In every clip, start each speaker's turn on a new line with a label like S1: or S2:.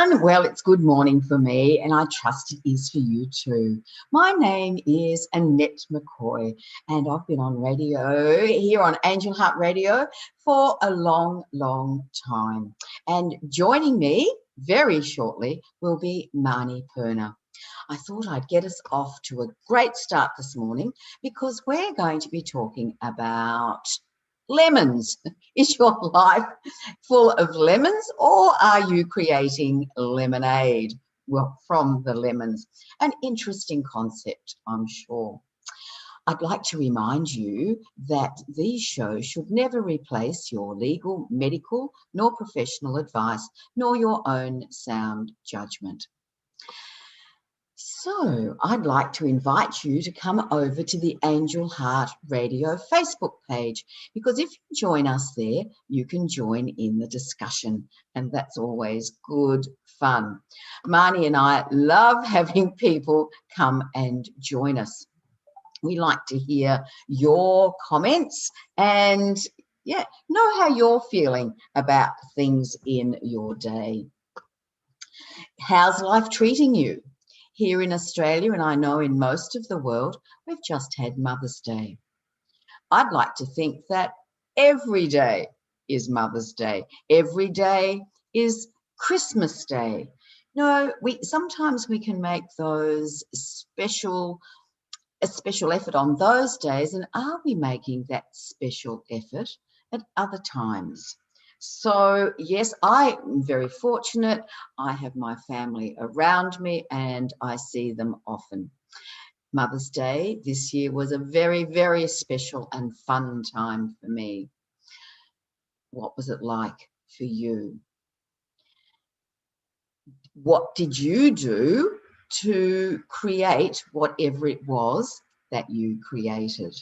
S1: everyone. Well, it's good morning for me, and I trust it is for you too. My name is Annette McCoy, and I've been on radio here on Angel Heart Radio for a long, long time. And joining me very shortly will be Marney Perna. I thought I'd get us off to a great start this morning because we're going to be talking about lemons. Is your life full of lemons, or are you creating lemonade? Well, from the lemons. An interesting concept, I'm sure. I'd like to remind you that these shows should never replace your legal, medical, nor professional advice, nor your own sound judgment. So I'd like to invite you to come over to the Angel Heart Radio Facebook page, because if you join us there, you can join in the discussion, and that's always good fun. Marnie and I love having people come and join us. We like to hear your comments and know how you're feeling about things in your day. How's life treating you? Here in Australia, and I know in most of the world, we've just had Mother's Day. I'd like to think that every day is Mother's Day. Every day is Christmas Day. No, sometimes we can make those a special effort on those days, and are we making that special effort at other times? So, yes, I'm very fortunate. I have my family around me and I see them often. Mother's Day this year was a very, very special and fun time for me. What was it like for you? What did you do to create whatever it was that you created?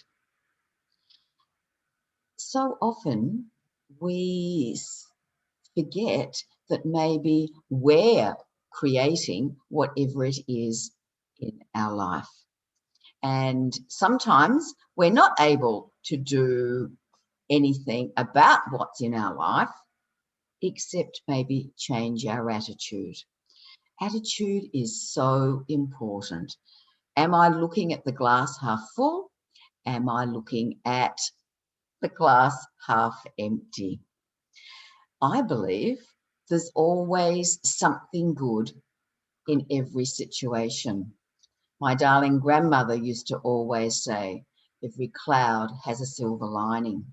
S1: So often we forget that maybe we're creating whatever it is in our life. And sometimes we're not able to do anything about what's in our life, except maybe change our attitude. Attitude is so important. Am I looking at the glass half full? Am I looking at the glass half empty? I believe there's always something good in every situation. My darling grandmother used to always say, every cloud has a silver lining.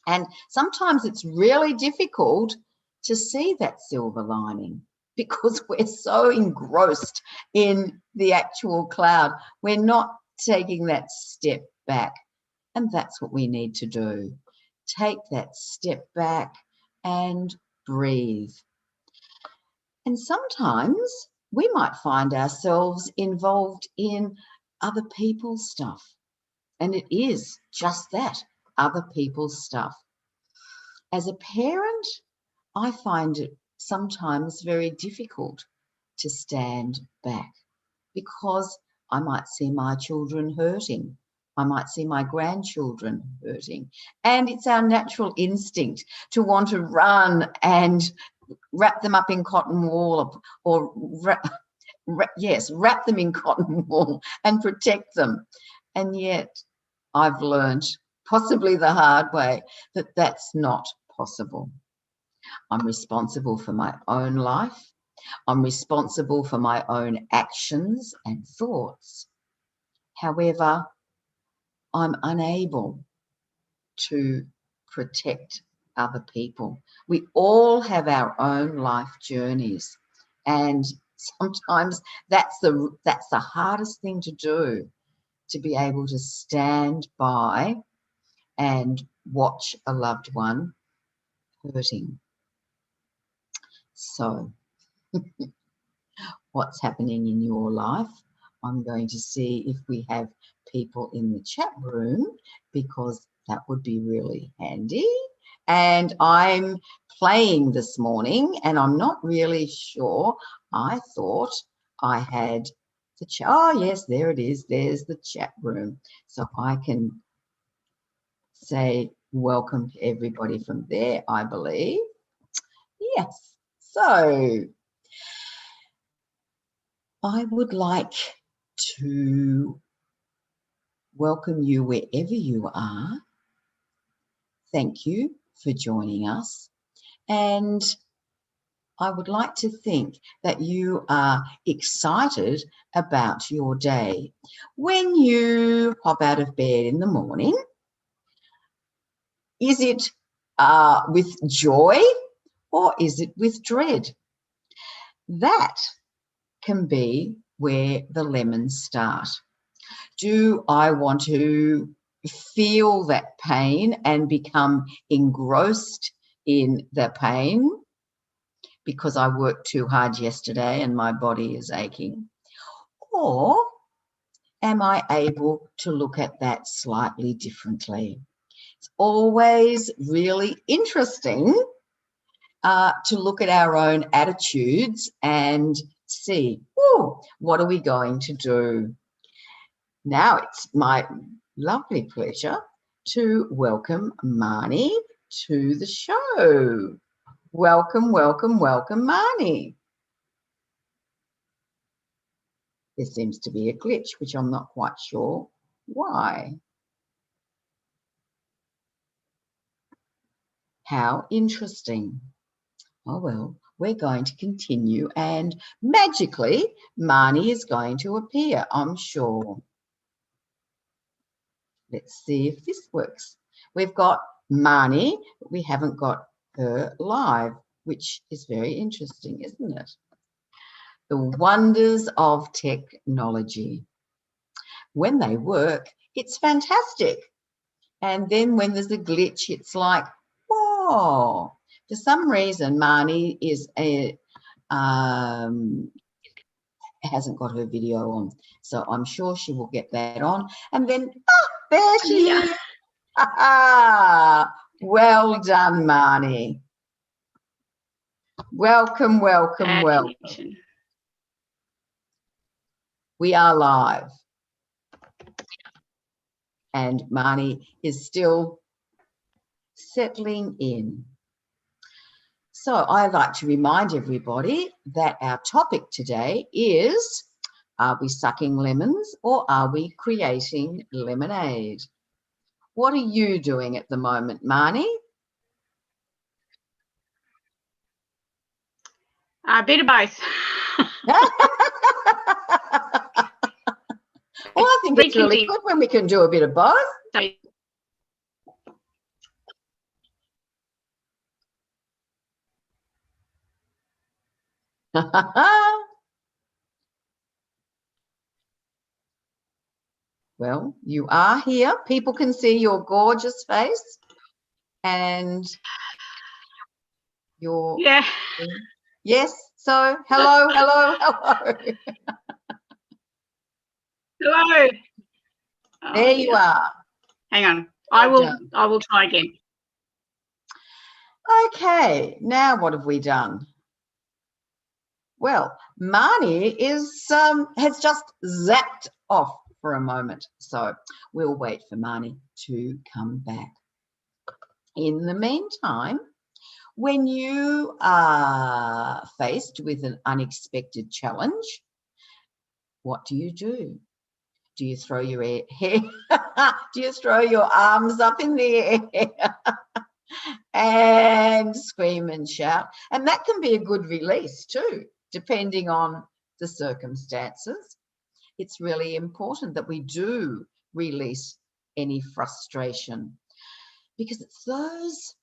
S1: And sometimes it's really difficult to see that silver lining because we're so engrossed in the actual cloud. We're not taking that step back. And that's what we need to do. Take that step back and breathe. And sometimes we might find ourselves involved in other people's stuff. And it is just that, other people's stuff. As a parent, I find it sometimes very difficult to stand back because I might see my children hurting. I might see my grandchildren hurting. And it's our natural instinct to want to run and wrap them up in cotton wool or wrap them in cotton wool and protect them. And yet I've learned, possibly the hard way, that that's not possible. I'm responsible for my own life. I'm responsible for my own actions and thoughts. However, I'm unable to protect other people. We all have our own life journeys, and sometimes that's the hardest thing to do, to be able to stand by and watch a loved one hurting. So what's happening in your life? I'm going to see if we have people in the chat room, because that would be really handy. And I'm playing this morning and I'm not really sure. I thought I had the chat. Oh, yes, there it is. There's the chat room. So I can say welcome to everybody from there, I believe. Yes. So I would like to welcome you wherever you are. Thank you for joining us. And I would like to think that you are excited about your day. When you hop out of bed in the morning, is it with joy or is it with dread? That can be where the lemons start. Do I want to feel that pain and become engrossed in the pain because I worked too hard yesterday and my body is aching? Or am I able to look at that slightly differently? It's always really interesting to look at our own attitudes and see, oh, what are we going to do? Now it's my lovely pleasure to welcome Marney to the show. Welcome, welcome, welcome, Marney. There seems to be a glitch, which I'm not quite sure why. How interesting. Oh, well, we're going to continue and magically Marney is going to appear, I'm sure. Let's see if this works. We've got Marney, but we haven't got her live, which is very interesting, isn't it? The wonders of technology. When they work, it's fantastic. And then when there's a glitch, it's like, whoa. For some reason, Marney is hasn't got her video on. So I'm sure she will get that on. And then, there she is. Well done, Marney. Welcome, welcome, welcome. We are live. And Marney is still settling in. So I'd like to remind everybody that our topic today is, are we sucking lemons or are we creating lemonade? What are you doing at the moment, Marney?
S2: A bit of both.
S1: Well, I think it's really good when we can do a bit of both. Well, you are here. People can see your gorgeous face and your...
S2: Yeah.
S1: Yes. So, hello, hello, hello.
S2: Hello.
S1: There you are.
S2: Hang on. I will try again.
S1: Okay. Now what have we done? Well, Marney has just zapped off for a moment. So we'll wait for Marney to come back. In the meantime, when you are faced with an unexpected challenge, what do you do? Do you throw your hair? Do you throw your arms up in the air and scream and shout? And that can be a good release too, depending on the circumstances. It's really important that we do release any frustration, because it's those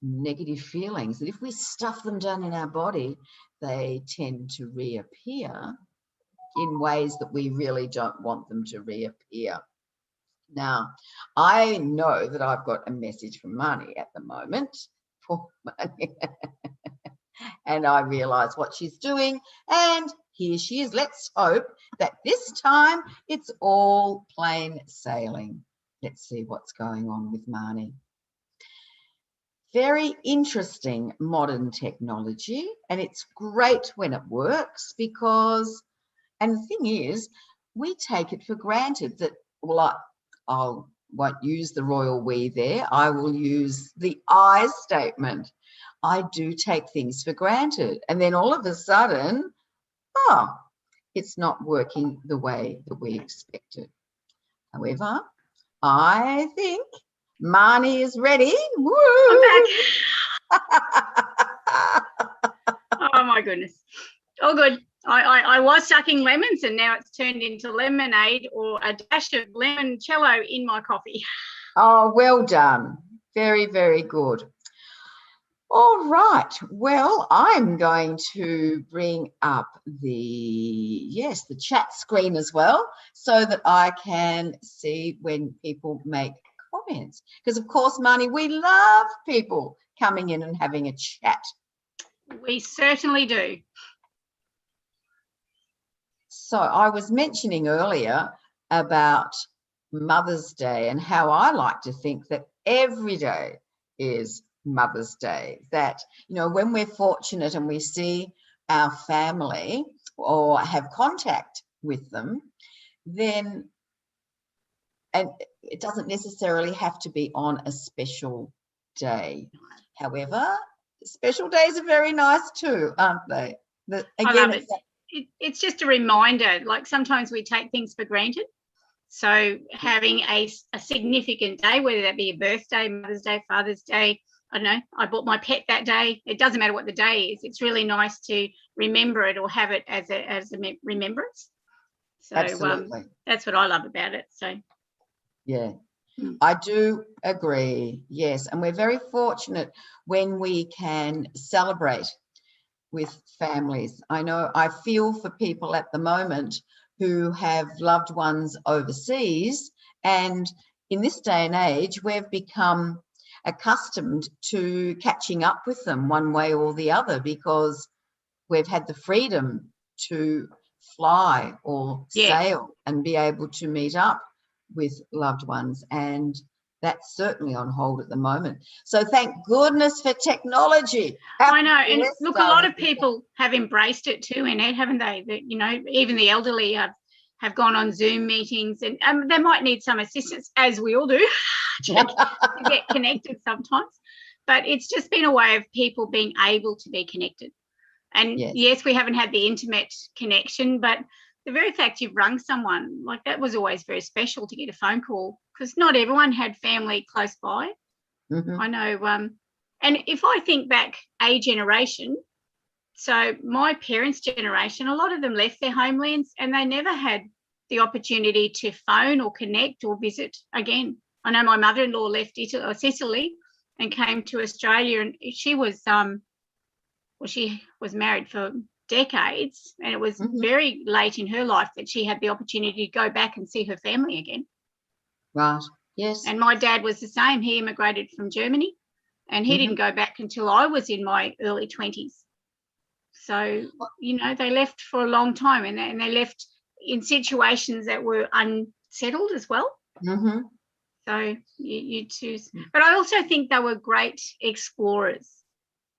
S1: negative feelings that if we stuff them down in our body, they tend to reappear in ways that we really don't want them to reappear. Now, I know that I've got a message from Marney at the moment for Marney. And I realise what she's doing, and here she is. Let's hope that this time it's all plain sailing. Let's see what's going on with Marney. Very interesting modern technology, and it's great when it works because, and the thing is, we take it for granted that, well, I won't use the royal we there. I will use the I statement. I do take things for granted. And then all of a sudden, oh, it's not working the way that we expected. However, I think Marnie is ready. Woo!
S2: I'm back. Oh my goodness. All good. I was sucking lemons and now it's turned into lemonade or a dash of limoncello in my coffee.
S1: Oh, well done. Very, very good. All right. Well, I'm going to bring up the chat screen as well so that I can see when people make comments. Because, of course, Marnie, we love people coming in and having a chat.
S2: We certainly do.
S1: So I was mentioning earlier about Mother's Day and how I like to think that every day is Mother's Day, that, you know, when we're fortunate and we see our family or have contact with them, then, and it doesn't necessarily have to be on a special day. However, special days are very nice too, aren't they? Again,
S2: I love it. It's just a reminder, like sometimes we take things for granted. So having a significant day, whether that be a birthday, Mother's Day, Father's Day, I don't know, I bought my pet that day. It doesn't matter what the day is. It's really nice to remember it or have it as a remembrance. So
S1: absolutely.
S2: That's what I love about it. So
S1: yeah, I do agree. Yes, and we're very fortunate when we can celebrate with families. I know I feel for people at the moment who have loved ones overseas, and in this day and age, we've become accustomed to catching up with them one way or the other because we've had the freedom to fly or sail and be able to meet up with loved ones, and that's certainly on hold at the moment. So thank goodness for technology.
S2: I know, and look, a lot of people have embraced it too, Annette, haven't they? That, you know, even the elderly have gone on Zoom meetings, and they might need some assistance, as we all do, to get connected sometimes. But it's just been a way of people being able to be connected. And yes, we haven't had the intimate connection, but the very fact you've rung someone, like that was always very special to get a phone call, because not everyone had family close by. I know. And if I think back a generation, so my parents' generation, a lot of them left their homelands and they never had the opportunity to phone or connect or visit again. I know my mother-in-law left Sicily and came to Australia, and she was she was married for decades, and it was very late in her life that she had the opportunity to go back and see her family again.
S1: Right. Yes.
S2: And my dad was the same. He immigrated from Germany, and he didn't go back until I was in my early 20s. So, you know, they left for a long time, and they left in situations that were unsettled as well. So you choose. But I also think they were great explorers,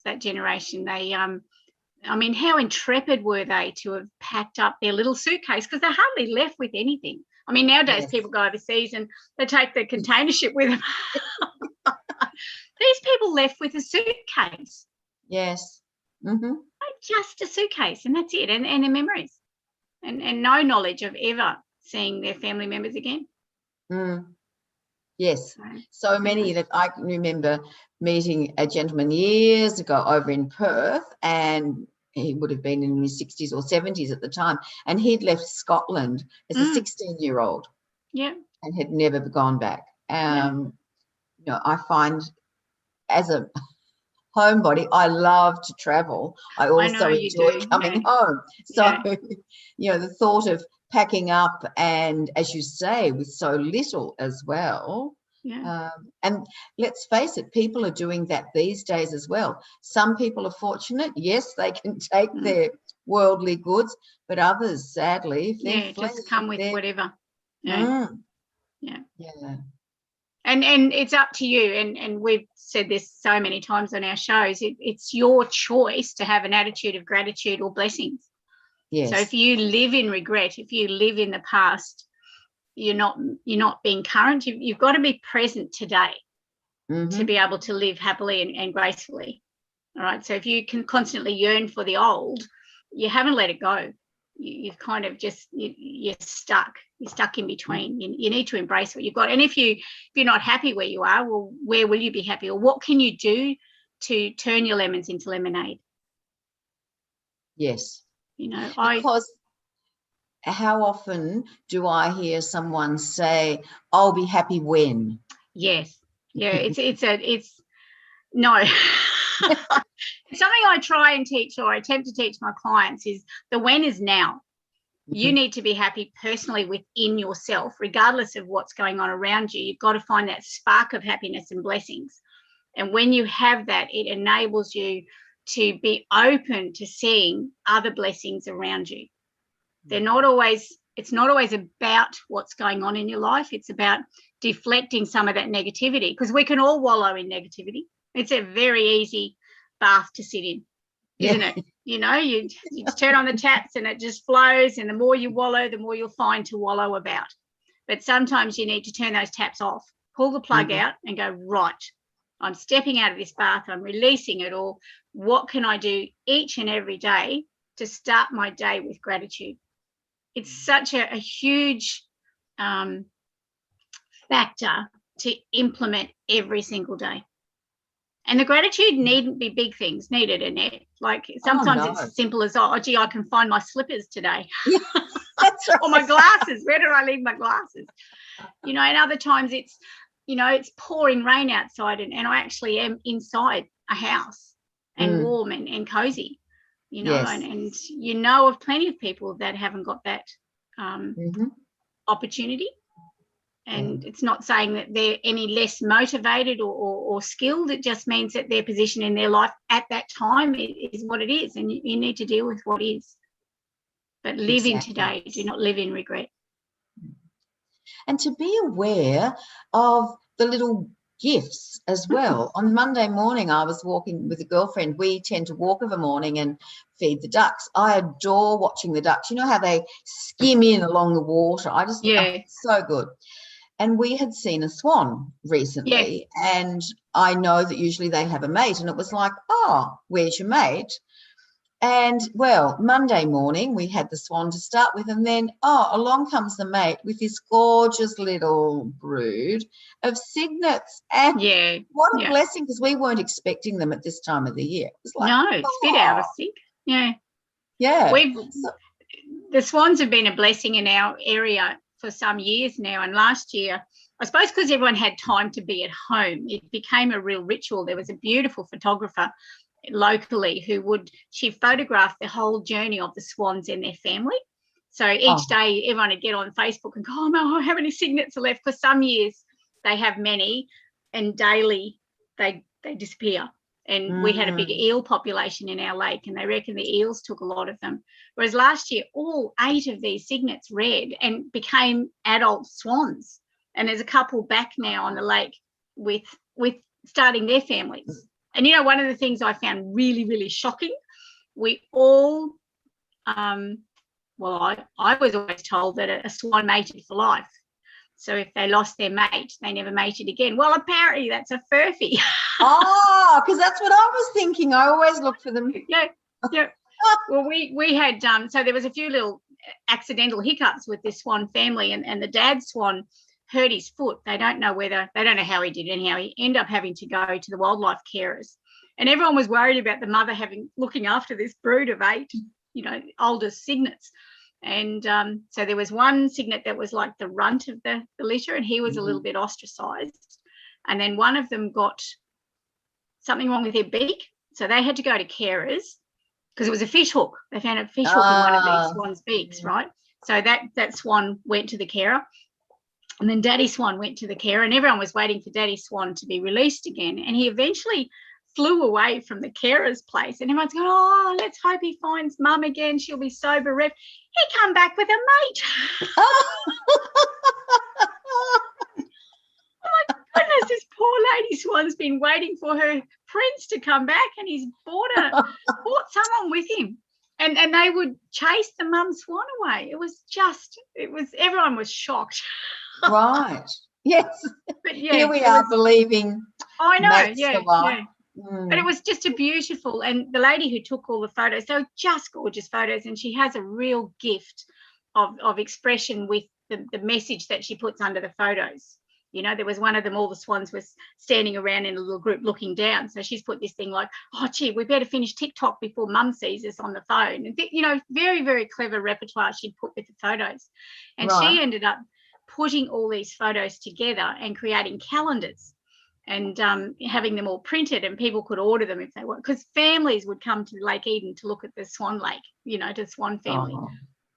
S2: that generation. They, I mean, how intrepid were they to have packed up their little suitcase, because they hardly left with anything. I mean, nowadays people go overseas and they take the container ship with them. These people left with a suitcase.
S1: Yes.
S2: Just a suitcase, and that's it, and their memories, and no knowledge of ever seeing their family members again.
S1: Yes, so many that I can remember meeting a gentleman years ago over in Perth, and he would have been in his 60s or 70s at the time, and he'd left Scotland as a 16-year-old and had never gone back. You know, I find as a homebody, I love to travel. I also enjoy coming home. So, you know, the thought of packing up, and as you say, with so little as well. And let's face it, people are doing that these days as well. Some people are fortunate. Yes, they can take their worldly goods, but others, sadly,
S2: just come with whatever.
S1: And
S2: it's up to you, and we've said this so many times on our shows, it's your choice to have an attitude of gratitude or blessings. So if you live in regret, if you live in the past, you're not being current. You've got to be present today to be able to live happily and gracefully. All right. So if you can constantly yearn for the old, you haven't let it go. you've kind of just you're stuck in between. You need to embrace what you've got. And if you're not happy where you are, well, where will you be happy, or what can you do to turn your lemons into lemonade?
S1: Yes.
S2: Because
S1: how often do I hear someone say, I'll be happy when?
S2: Yes. Yeah, it's no. Something I try and teach, or I attempt to teach my clients, is the when is now. You need to be happy personally within yourself, regardless of what's going on around you. You've got to find that spark of happiness and blessings. And when you have that, it enables you to be open to seeing other blessings around you. It's not always about what's going on in your life. It's about deflecting some of that negativity, because we can all wallow in negativity. It's a very easy bath to sit in, isn't it? You just turn on the taps and it just flows, and the more you wallow, the more you'll find to wallow about. But sometimes you need to turn those taps off, pull the plug out and go, right, I'm stepping out of this bath, I'm releasing it all. What can I do each and every day to start my day with gratitude? It's such a huge factor to implement every single day. And the gratitude needn't be big things, needed, Annette. Like sometimes it's as simple as, oh, gee, I can find my slippers today.
S1: Yeah, that's right.
S2: Or my glasses. Where did I leave my glasses? And other times it's, it's pouring rain outside and I actually am inside a house and warm and cozy,
S1: yes.
S2: and of plenty of people that haven't got that opportunity. And it's not saying that they're any less motivated or skilled. It just means that their position in their life at that time is what it is, and you need to deal with what is. But live in today. Do not live in regret.
S1: And to be aware of the little gifts as well. On Monday morning, I was walking with a girlfriend. We tend to walk of a morning and feed the ducks. I adore watching the ducks. You know how they skim in along the water? It's so good. And we had seen a swan recently, and I know that usually they have a mate, and it was like, oh, where's your mate? And, well, Monday morning we had the swan to start with, and then, along comes the mate with this gorgeous little brood of cygnets. And what a blessing, because we weren't expecting them at this time of the year. It was like,
S2: no, it's a bit out of sync. Yeah.
S1: Yeah.
S2: The swans have been a blessing in our area for some years now, and last year, I suppose because everyone had time to be at home, it became a real ritual. There was a beautiful photographer locally she photographed the whole journey of the swans and their family. So each day everyone would get on Facebook and go, oh no, how many cygnets are left? Because some years they have many and daily they disappear. And we had a big eel population in our lake, and they reckon the eels took a lot of them. Whereas last year, all 8 of these cygnets reared and became adult swans. And there's a couple back now on the lake with starting their families. And, one of the things I found really, really shocking, we all, I was always told that a swan mated for life. So if they lost their mate, they never mated again. Well, apparently that's a furphy.
S1: Because that's what I was thinking. I always look for them.
S2: Yeah. Well, we had, so there was a few little accidental hiccups with this swan family, and the dad swan hurt his foot. They don't know how he did it anyhow. He ended up having to go to the wildlife carers. And everyone was worried about the mother looking after this brood of 8, older cygnets. And so there was one cygnet that was like the runt of the litter, and he was a little bit ostracized. And then one of them got something wrong with their beak. So they had to go to carers because it was a fish hook. They found a fish hook in one of these swans' beaks, right? So that swan went to the carer. And then Daddy Swan went to the carer, and everyone was waiting for Daddy Swan to be released again. And he eventually flew away from the carer's place, and everyone's going, oh, let's hope he finds Mum again. She'll be so bereft. He come back with a mate. Oh my goodness, this poor lady swan's been waiting for her prince to come back, and he's brought someone with him. And they would chase the mum swan away. Everyone was shocked.
S1: Right. Yes.
S2: But yeah,
S1: here we are believing.
S2: I know. Yeah. But it was just a beautiful, and the lady who took all the photos, they were just gorgeous photos, and she has a real gift of expression with the message that she puts under the photos. You know, there was one of them, all the swans was standing around in a little group looking down. So she's put this thing like, oh, gee, we better finish TikTok before mum sees us on the phone. And, you know, very, very clever repertoire she'd put with the photos. And she ended up putting all these photos together and creating calendars and having them all printed, and people could order them if they want, because families would come to Lake Eden to look at the Swan Lake, you know, to the Swan family. Oh.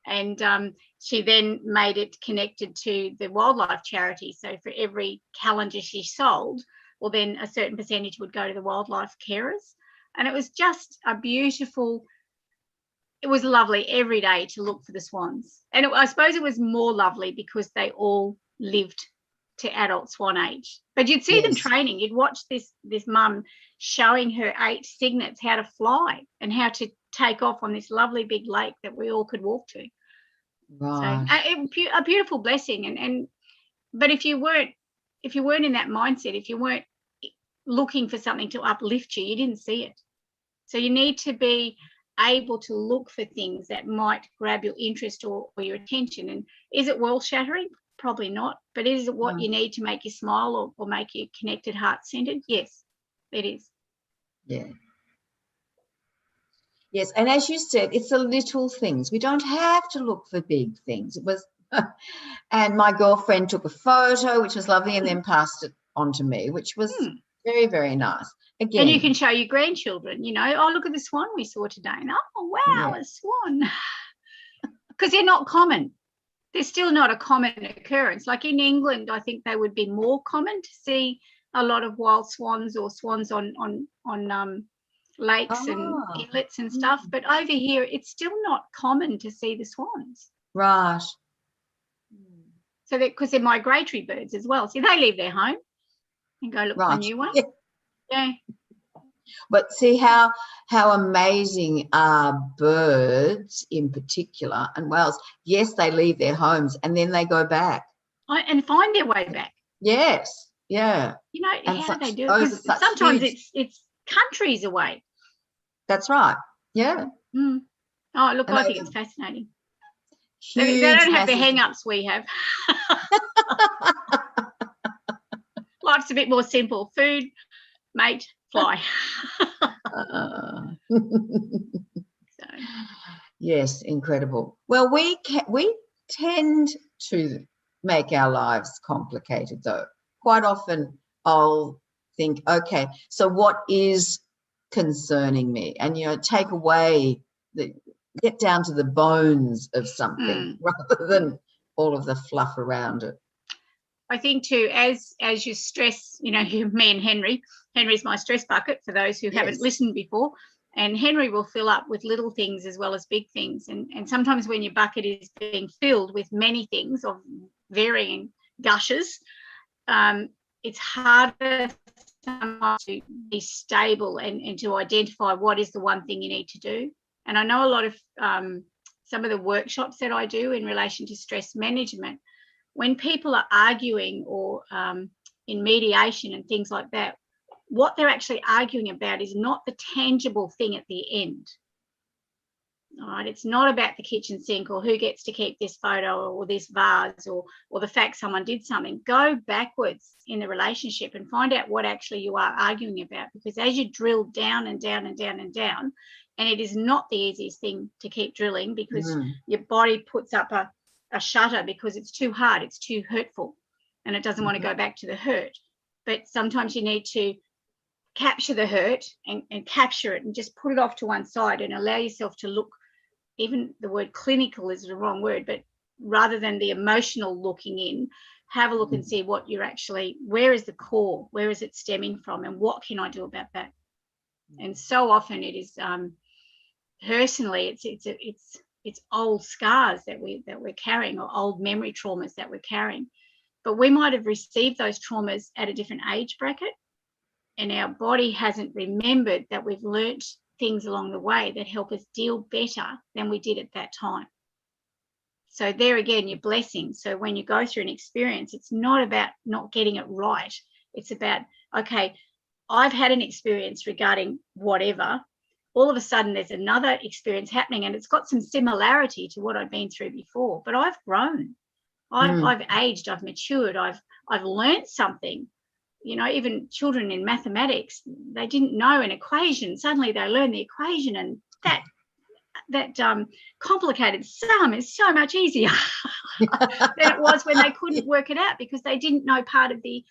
S2: And she then made it connected to the wildlife charity. So for every calendar she sold, well, then a certain percentage would go to the wildlife carers. And it was just a beautiful, it was lovely every day to look for the swans. And I suppose it was more lovely because they all lived to adult swan age. But you'd see them training. You'd watch this mum showing her 8 cygnets how to fly and how to take off on this lovely big lake that we all could walk to.
S1: Right.
S2: So a beautiful blessing. But if you weren't in that mindset, if you weren't looking for something to uplift you, you didn't see it. So you need to be able to look for things that might grab your interest or your attention. And is it world shattering? Probably not. But is it what you need to make you smile or make you connected, heart-centered? Yes, it is.
S1: Yeah. Yes, and as you said, it's the little things. We don't have to look for big things. It was, and my girlfriend took a photo, which was lovely, and then passed it on to me, which was very, very nice. Again,
S2: and you can show your grandchildren, you know, oh, look at the swan we saw today. And, oh, wow, a swan. Because they're not common. They're still not a common occurrence. Like in England, I think they would be more common to see a lot of wild swans or swans on lakes and inlets and stuff. But over here, it's still not common to see the swans.
S1: Right.
S2: So because they're migratory birds as well. So they leave their home and go look for a new one. Yeah.
S1: But see how amazing are birds in particular and whales. Yes, they leave their homes and then they go back.
S2: And find their way back.
S1: Yes, yeah.
S2: You know, and how do they do it? Because sometimes it's countries away.
S1: That's right, yeah.
S2: Oh, look, I think it's fascinating. They don't have the hang-ups we have. Life's a bit more simple. Food, mate, fly. So.
S1: Yes, incredible. Well, we tend to make our lives complicated, though. Quite often I'll think, okay, so what is concerning me? And, you know, take away, get down to the bones of something rather than all of the fluff around it.
S2: I think too, as you stress, you know, me and Henry's my stress bucket for those who haven't listened before, and Henry will fill up with little things as well as big things. And sometimes when your bucket is being filled with many things of varying gushes, it's harder sometimes to be stable and to identify what is the one thing you need to do. And I know a lot of some of the workshops that I do in relation to stress management, when people are arguing or in mediation and things like that, what they're actually arguing about is not the tangible thing at the end. All right, it's not about the kitchen sink or who gets to keep this photo or this vase or the fact someone did something. Go backwards in the relationship and find out what actually you are arguing about, because as you drill down and down and down and down, and it is not the easiest thing to keep drilling because your body puts up a shutter because it's too hard, it's too hurtful, and it doesn't want to go back to the hurt. But sometimes you need to capture the hurt and capture it and just put it off to one side and allow yourself to look. Even the word clinical is the wrong word, but rather than the emotional looking in, have a look and see what you're actually, where is the core, where is it stemming from, and what can I do about that? And so often it is personally it's old scars that we're carrying, or old memory traumas that we're carrying. But we might have received those traumas at a different age bracket, and our body hasn't remembered that we've learnt things along the way that help us deal better than we did at that time. So there again, your blessings. So when you go through an experience, it's not about not getting it right. It's about, okay, I've had an experience regarding whatever, all of a sudden there's another experience happening and it's got some similarity to what I've been through before, but I've grown. I've aged, I've matured, I've learnt something. You know, even children in mathematics, they didn't know an equation. Suddenly they learn the equation, and that complicated sum is so much easier than it was when they couldn't work it out because they didn't know part of the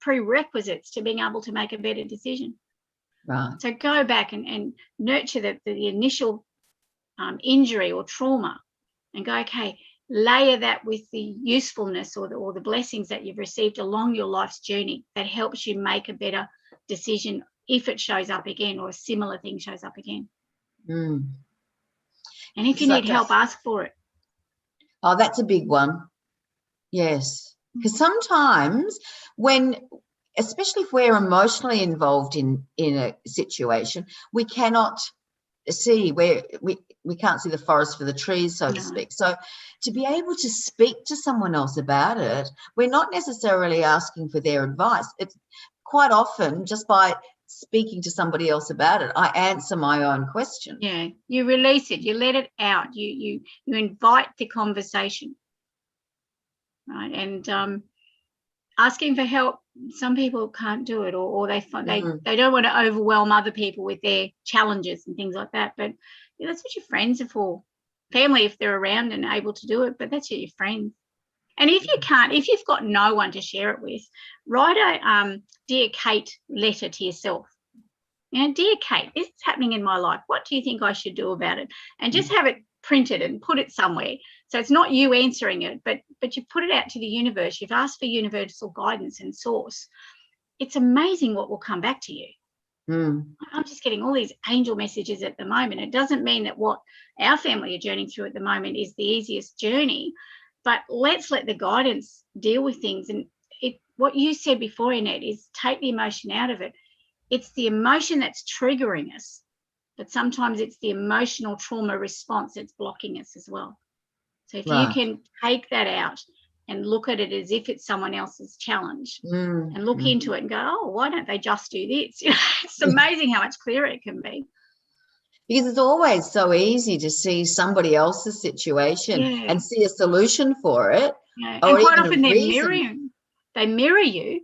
S2: prerequisites to being able to make a better decision.
S1: Right.
S2: So go back and nurture the initial injury or trauma and go, okay, layer that with the usefulness or the blessings that you've received along your life's journey that helps you make a better decision if it shows up again or a similar thing shows up again.
S1: Mm.
S2: And if you need help, ask for it.
S1: Oh, that's a big one. Yes. Because sometimes especially if we're emotionally involved in a situation, we cannot see we can't see the forest for the trees, so to speak. So to be able to speak to someone else about it, we're not necessarily asking for their advice. It's quite often just by speaking to somebody else about it, I answer my own question.
S2: Yeah, you release it, you let it out, you invite the conversation, right? And asking for help, some people can't do it, or they don't want to overwhelm other people with their challenges and things like that. But that's what your friends are for. Family, if they're around and able to do it, but that's your friends. And if you can't, if you've got no one to share it with, write a Dear Kate letter to yourself. You know, Dear Kate, this is happening in my life. What do you think I should do about it? And just have it printed and put it somewhere. So it's not you answering it, but you put it out to the universe. You've asked for universal guidance and source. It's amazing what will come back to you. I'm just getting all these angel messages at the moment. It doesn't mean that what our family are journeying through at the moment is the easiest journey, but let's let the guidance deal with things. And what you said before, Annette, is take the emotion out of it. It's the emotion that's triggering us, but sometimes it's the emotional trauma response that's blocking us as well. So if you can take that out and look at it as if it's someone else's challenge and look into it and go, oh, why don't they just do this? You know, it's amazing how much clearer it can be.
S1: Because it's always so easy to see somebody else's situation and see a solution for it.
S2: Yeah. And quite often they mirror you.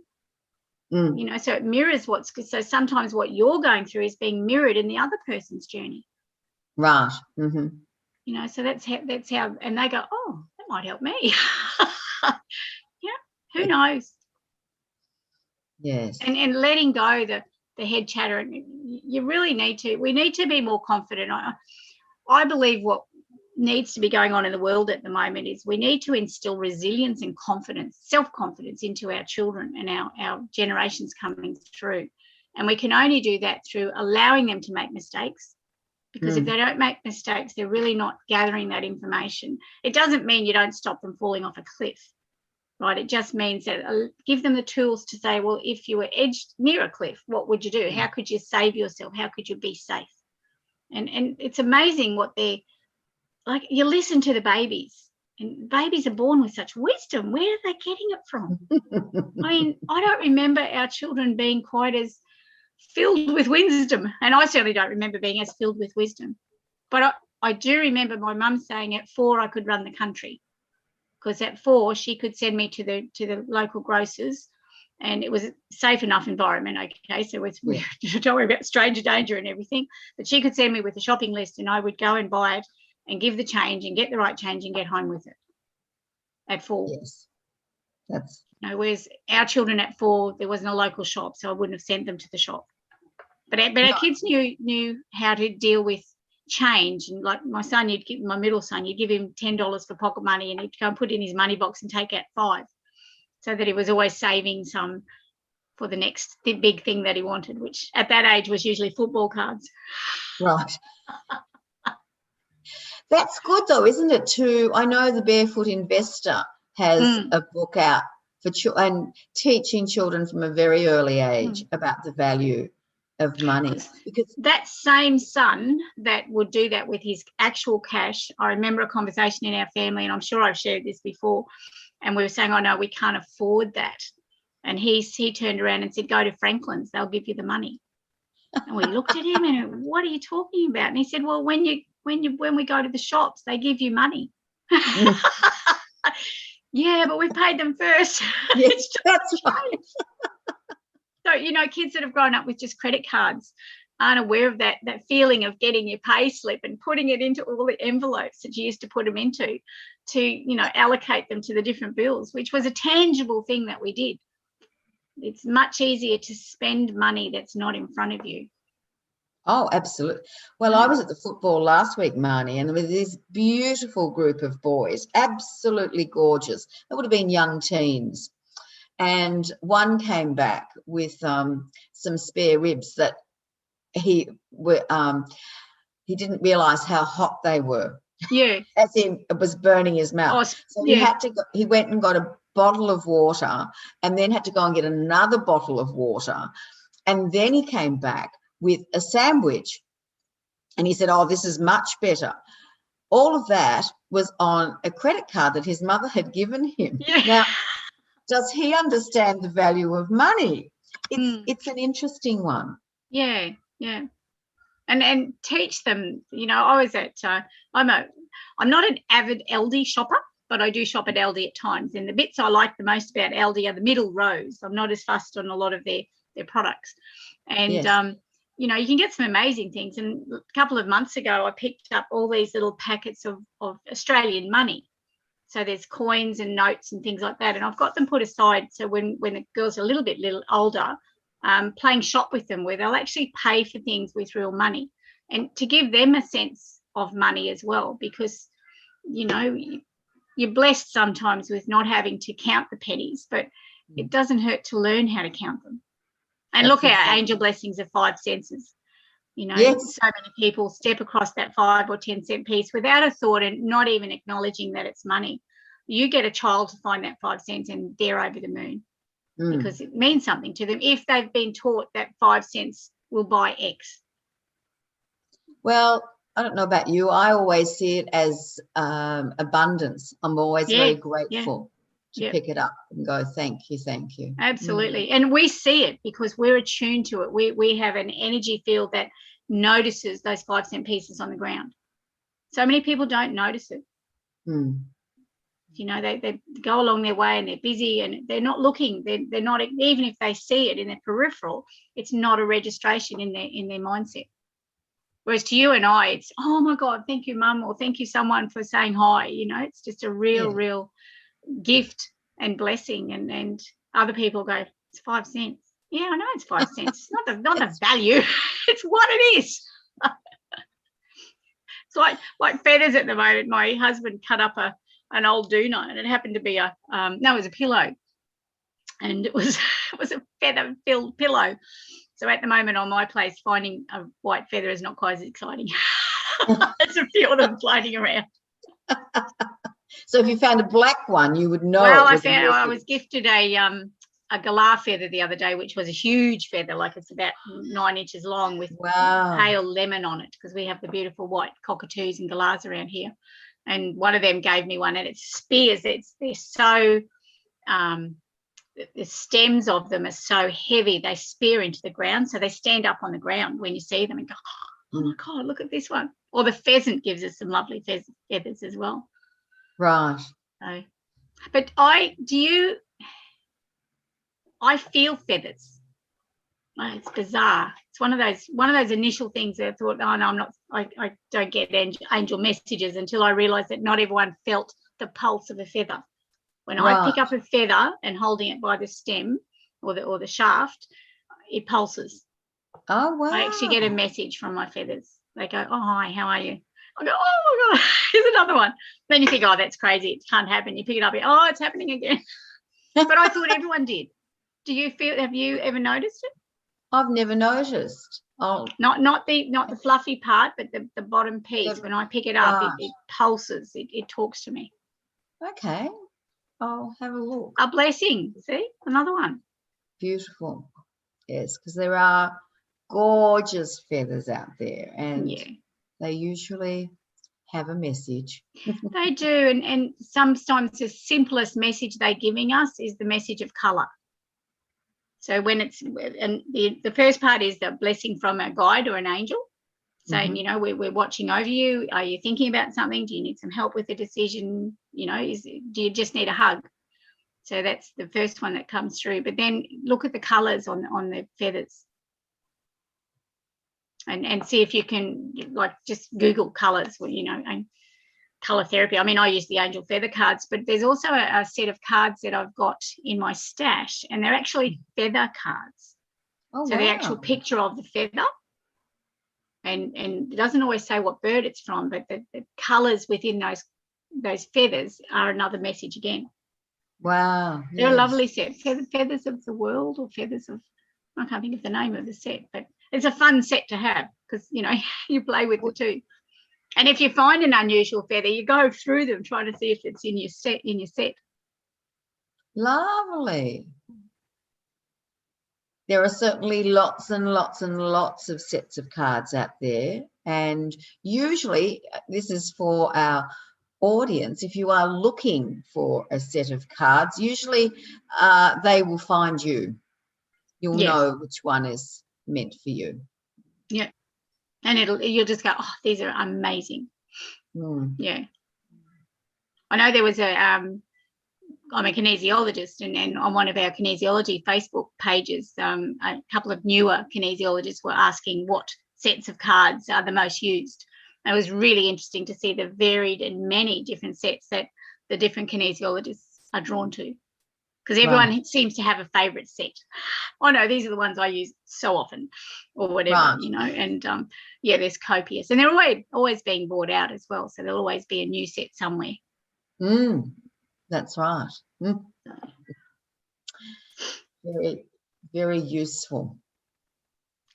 S2: You know, so it mirrors so sometimes what you're going through is being mirrored in the other person's journey.
S1: Right.
S2: You know, so that's how, and they go, oh, that might help me. Who knows?
S1: Yes.
S2: And letting go the head chatter, you really we need to be more confident. I believe what needs to be going on in the world at the moment is we need to instill resilience and confidence, self-confidence into our children and our generations coming through. And we can only do that through allowing them to make mistakes, because if they don't make mistakes, they're really not gathering that information. It doesn't mean you don't stop them falling off a cliff, right? It just means that give them the tools to say, well, if you were edged near a cliff, what would you do? How could you save yourself? How could you be safe? And it's amazing what like you listen to the babies, and babies are born with such wisdom. Where are they getting it from? I mean, I don't remember our children being quite as filled with wisdom, and I certainly don't remember being as filled with wisdom. But I do remember my mum saying at 4 I could run the country, because at 4 she could send me to the local grocers, and it was a safe enough environment, okay? So we don't worry about stranger danger and everything, but she could send me with a shopping list and I would go and buy it and give the change and get the right change and get home with it at 4.
S1: Yes. That's...
S2: whereas our children at 4, there wasn't a local shop, so I wouldn't have sent them to the shop. But our kids knew how to deal with change. And like my middle son, you'd give him $10 for pocket money and he'd go and put it in his money box and take out 5, so that he was always saving some for the next big thing that he wanted, which at that age was usually football cards.
S1: Right. That's good though, isn't it? I know the Barefoot Investor has a book out for and teaching children from a very early age about the value of money. Because
S2: that same son that would do that with his actual cash, I remember a conversation in our family, and I'm sure I've shared this before, and we were saying, oh no, we can't afford that. And he turned around and said, go to Franklin's, they'll give you the money. And we looked at him and, what are you talking about? And he said, well, when we go to the shops, they give you money. Yeah, but we paid them first.
S1: Yes, that's right.
S2: So, you know, kids that have grown up with just credit cards aren't aware of that feeling of getting your pay slip and putting it into all the envelopes that you used to put them into to, you know, allocate them to the different bills, which was a tangible thing that we did. It's much easier to spend money that's not in front of you.
S1: Oh, absolutely. Well, I was at the football last week, Marnie, and there was this beautiful group of boys, absolutely gorgeous. They would have been young teens. And one came back with some spare ribs that he didn't realise how hot they were.
S2: Yeah.
S1: As in, it was burning his mouth. So
S2: yeah.
S1: he went and got a bottle of water and then had to go and get another bottle of water. And then he came back with a sandwich. And he said, oh, this is much better. All of that was on a credit card that his mother had given him.
S2: Yeah.
S1: Now, does he understand the value of money? It's an interesting one.
S2: Yeah, yeah. And teach them, you know, I was at, I'm not an avid Aldi shopper, but I do shop at Aldi at times. And the bits I like the most about Aldi are the middle rows. I'm not as fussed on a lot of their products. And,
S1: yes.
S2: You know, you can get some amazing things. And a couple of months ago, I picked up all these little packets of Australian money. So there's coins and notes and things like that. And I've got them put aside. So when the girls are a little older, playing shop with them where they'll actually pay for things with real money and to give them a sense of money as well, because, you know, you're blessed sometimes with not having to count the pennies, but it doesn't hurt to learn how to count them. And look, our angel blessings are 5 cents. You know,
S1: yes.
S2: So many people step across that 5 or 10 cent piece without a thought and not even acknowledging that it's money. You get a child to find that 5 cents and they're over the moon. Because it means something to them if they've been taught that 5 cents will buy X.
S1: Well, I don't know about you. I always see it as abundance. I'm always very grateful to pick it up and go, thank you, thank you.
S2: Absolutely. And we see it because we're attuned to it. We have an energy field that notices those 5 cent pieces on the ground. So many people don't notice it. You know, they go along their way and they're busy and they're not looking. They're not, even if they see it in their peripheral, it's not a registration in their mindset. Whereas to you and I, it's, oh my God, thank you, Mum, or thank you, someone, for saying hi. You know, it's just a real gift and blessing. And other people go, it's 5 cents. Yeah, I know it's 5 cents. It's not the value. It's what it is. It's like feathers at the moment. My husband cut up an old doona, and it happened to be it was a pillow, and it was a feather-filled pillow. So at the moment on my place, finding a white feather is not quite as exciting. There's a few of them floating around.
S1: So if you found a black one, you would know.
S2: Well, I was gifted a galah feather the other day, which was a huge feather, like it's about 9 inches long, with pale lemon on it, because we have the beautiful white cockatoos and galahs around here. And one of them gave me one, and it's spears. They're so the stems of them are so heavy, they spear into the ground, so they stand up on the ground when you see them and go, oh my God, look at this one. Or the pheasant gives us some lovely feathers as well.
S1: Right.
S2: So, but I feel feathers. It's bizarre. It's one of those initial things that I thought, oh no, I don't get angel messages, until I realised that not everyone felt the pulse of a feather. When I pick up a feather and holding it by the stem or the shaft, it pulses.
S1: Oh wow!
S2: I actually get a message from my feathers. They go, oh hi, how are you? I go, oh my God, here's another one. Then you think, oh, that's crazy, it can't happen. You pick it up, oh, it's happening again. But I thought everyone did. Have you ever noticed it?
S1: I've never noticed. Oh,
S2: not the fluffy part, but the bottom piece. When I pick it up, it pulses. It talks to me.
S1: Okay, I'll have a look.
S2: A blessing. See, another one.
S1: Beautiful. Yes, because there are gorgeous feathers out there, and they usually have a message.
S2: They do, and sometimes the simplest message they're giving us is the message of colour. So when it's, and the first part is the blessing from a guide or an angel saying, you know, we're watching over you. Are you thinking about something? Do you need some help with a decision? You know, do you just need a hug? So that's the first one that comes through. But then look at the colours on the feathers. And see if you can, like, just Google colours, well, you know, and colour therapy. I mean, I use the angel feather cards, but there's also a set of cards that I've got in my stash, and they're actually feather cards.
S1: Oh,
S2: so
S1: wow.
S2: The actual picture of the feather, and it doesn't always say what bird it's from, but the colours within those feathers are another message again.
S1: Wow.
S2: They're a lovely set. Feathers of the world, or feathers of, I can't think of the name of the set, but it's a fun set to have because, you know, you play with the two. And if you find an unusual feather, you go through them trying to see if it's in your set.
S1: Lovely. There are certainly lots and lots and lots of sets of cards out there. And usually, this is for our audience, if you are looking for a set of cards, usually they will find you. You'll know which one is meant for you.
S2: Yeah. And you'll just go, oh, these are amazing. Yeah. I know there was I'm a kinesiologist, and on one of our kinesiology Facebook pages, a couple of newer kinesiologists were asking what sets of cards are the most used. And it was really interesting to see the varied and many different sets that the different kinesiologists are drawn to, because everyone seems to have a favourite set. Oh no, these are the ones I use so often, or whatever, you know. And there's copious, and they're always being bought out as well. So there'll always be a new set somewhere.
S1: That's right. Very, very useful.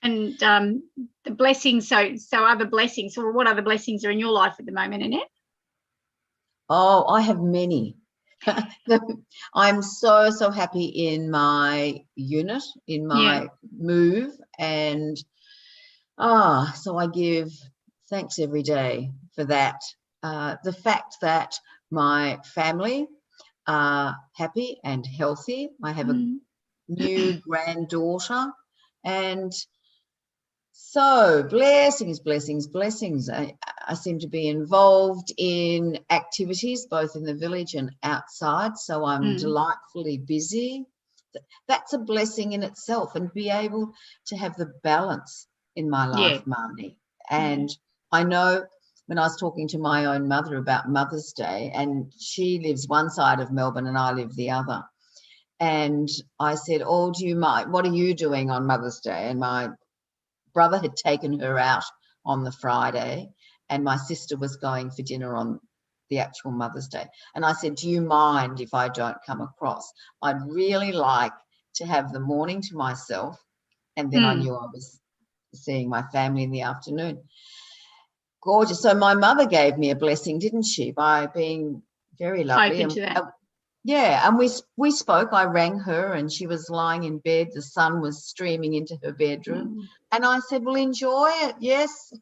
S2: And the blessings. So other blessings. So what other blessings are in your life at the moment, Annette?
S1: Oh, I have many. I'm so happy in my unit, in my move, and so I give thanks every day for that. The fact that my family are happy and healthy. I have a new granddaughter, and so blessings. I seem to be involved in activities both in the village and outside, so I'm delightfully busy. That's a blessing in itself, and be able to have the balance in my life, Marney. And I know when I was talking to my own mother about Mother's Day, and she lives one side of Melbourne and I live the other, and I said, oh, do you mind, what are you doing on Mother's Day? And my brother had taken her out on the Friday, and my sister was going for dinner on the actual Mother's Day. And I said, do you mind if I don't come across? I'd really like to have the morning to myself, and then I knew I was seeing my family in the afternoon. Gorgeous. So my mother gave me a blessing, didn't she, by being very lovely.
S2: Open to that.
S1: And we spoke. I rang her, and she was lying in bed. The sun was streaming into her bedroom. And I said, well, enjoy it. Yes.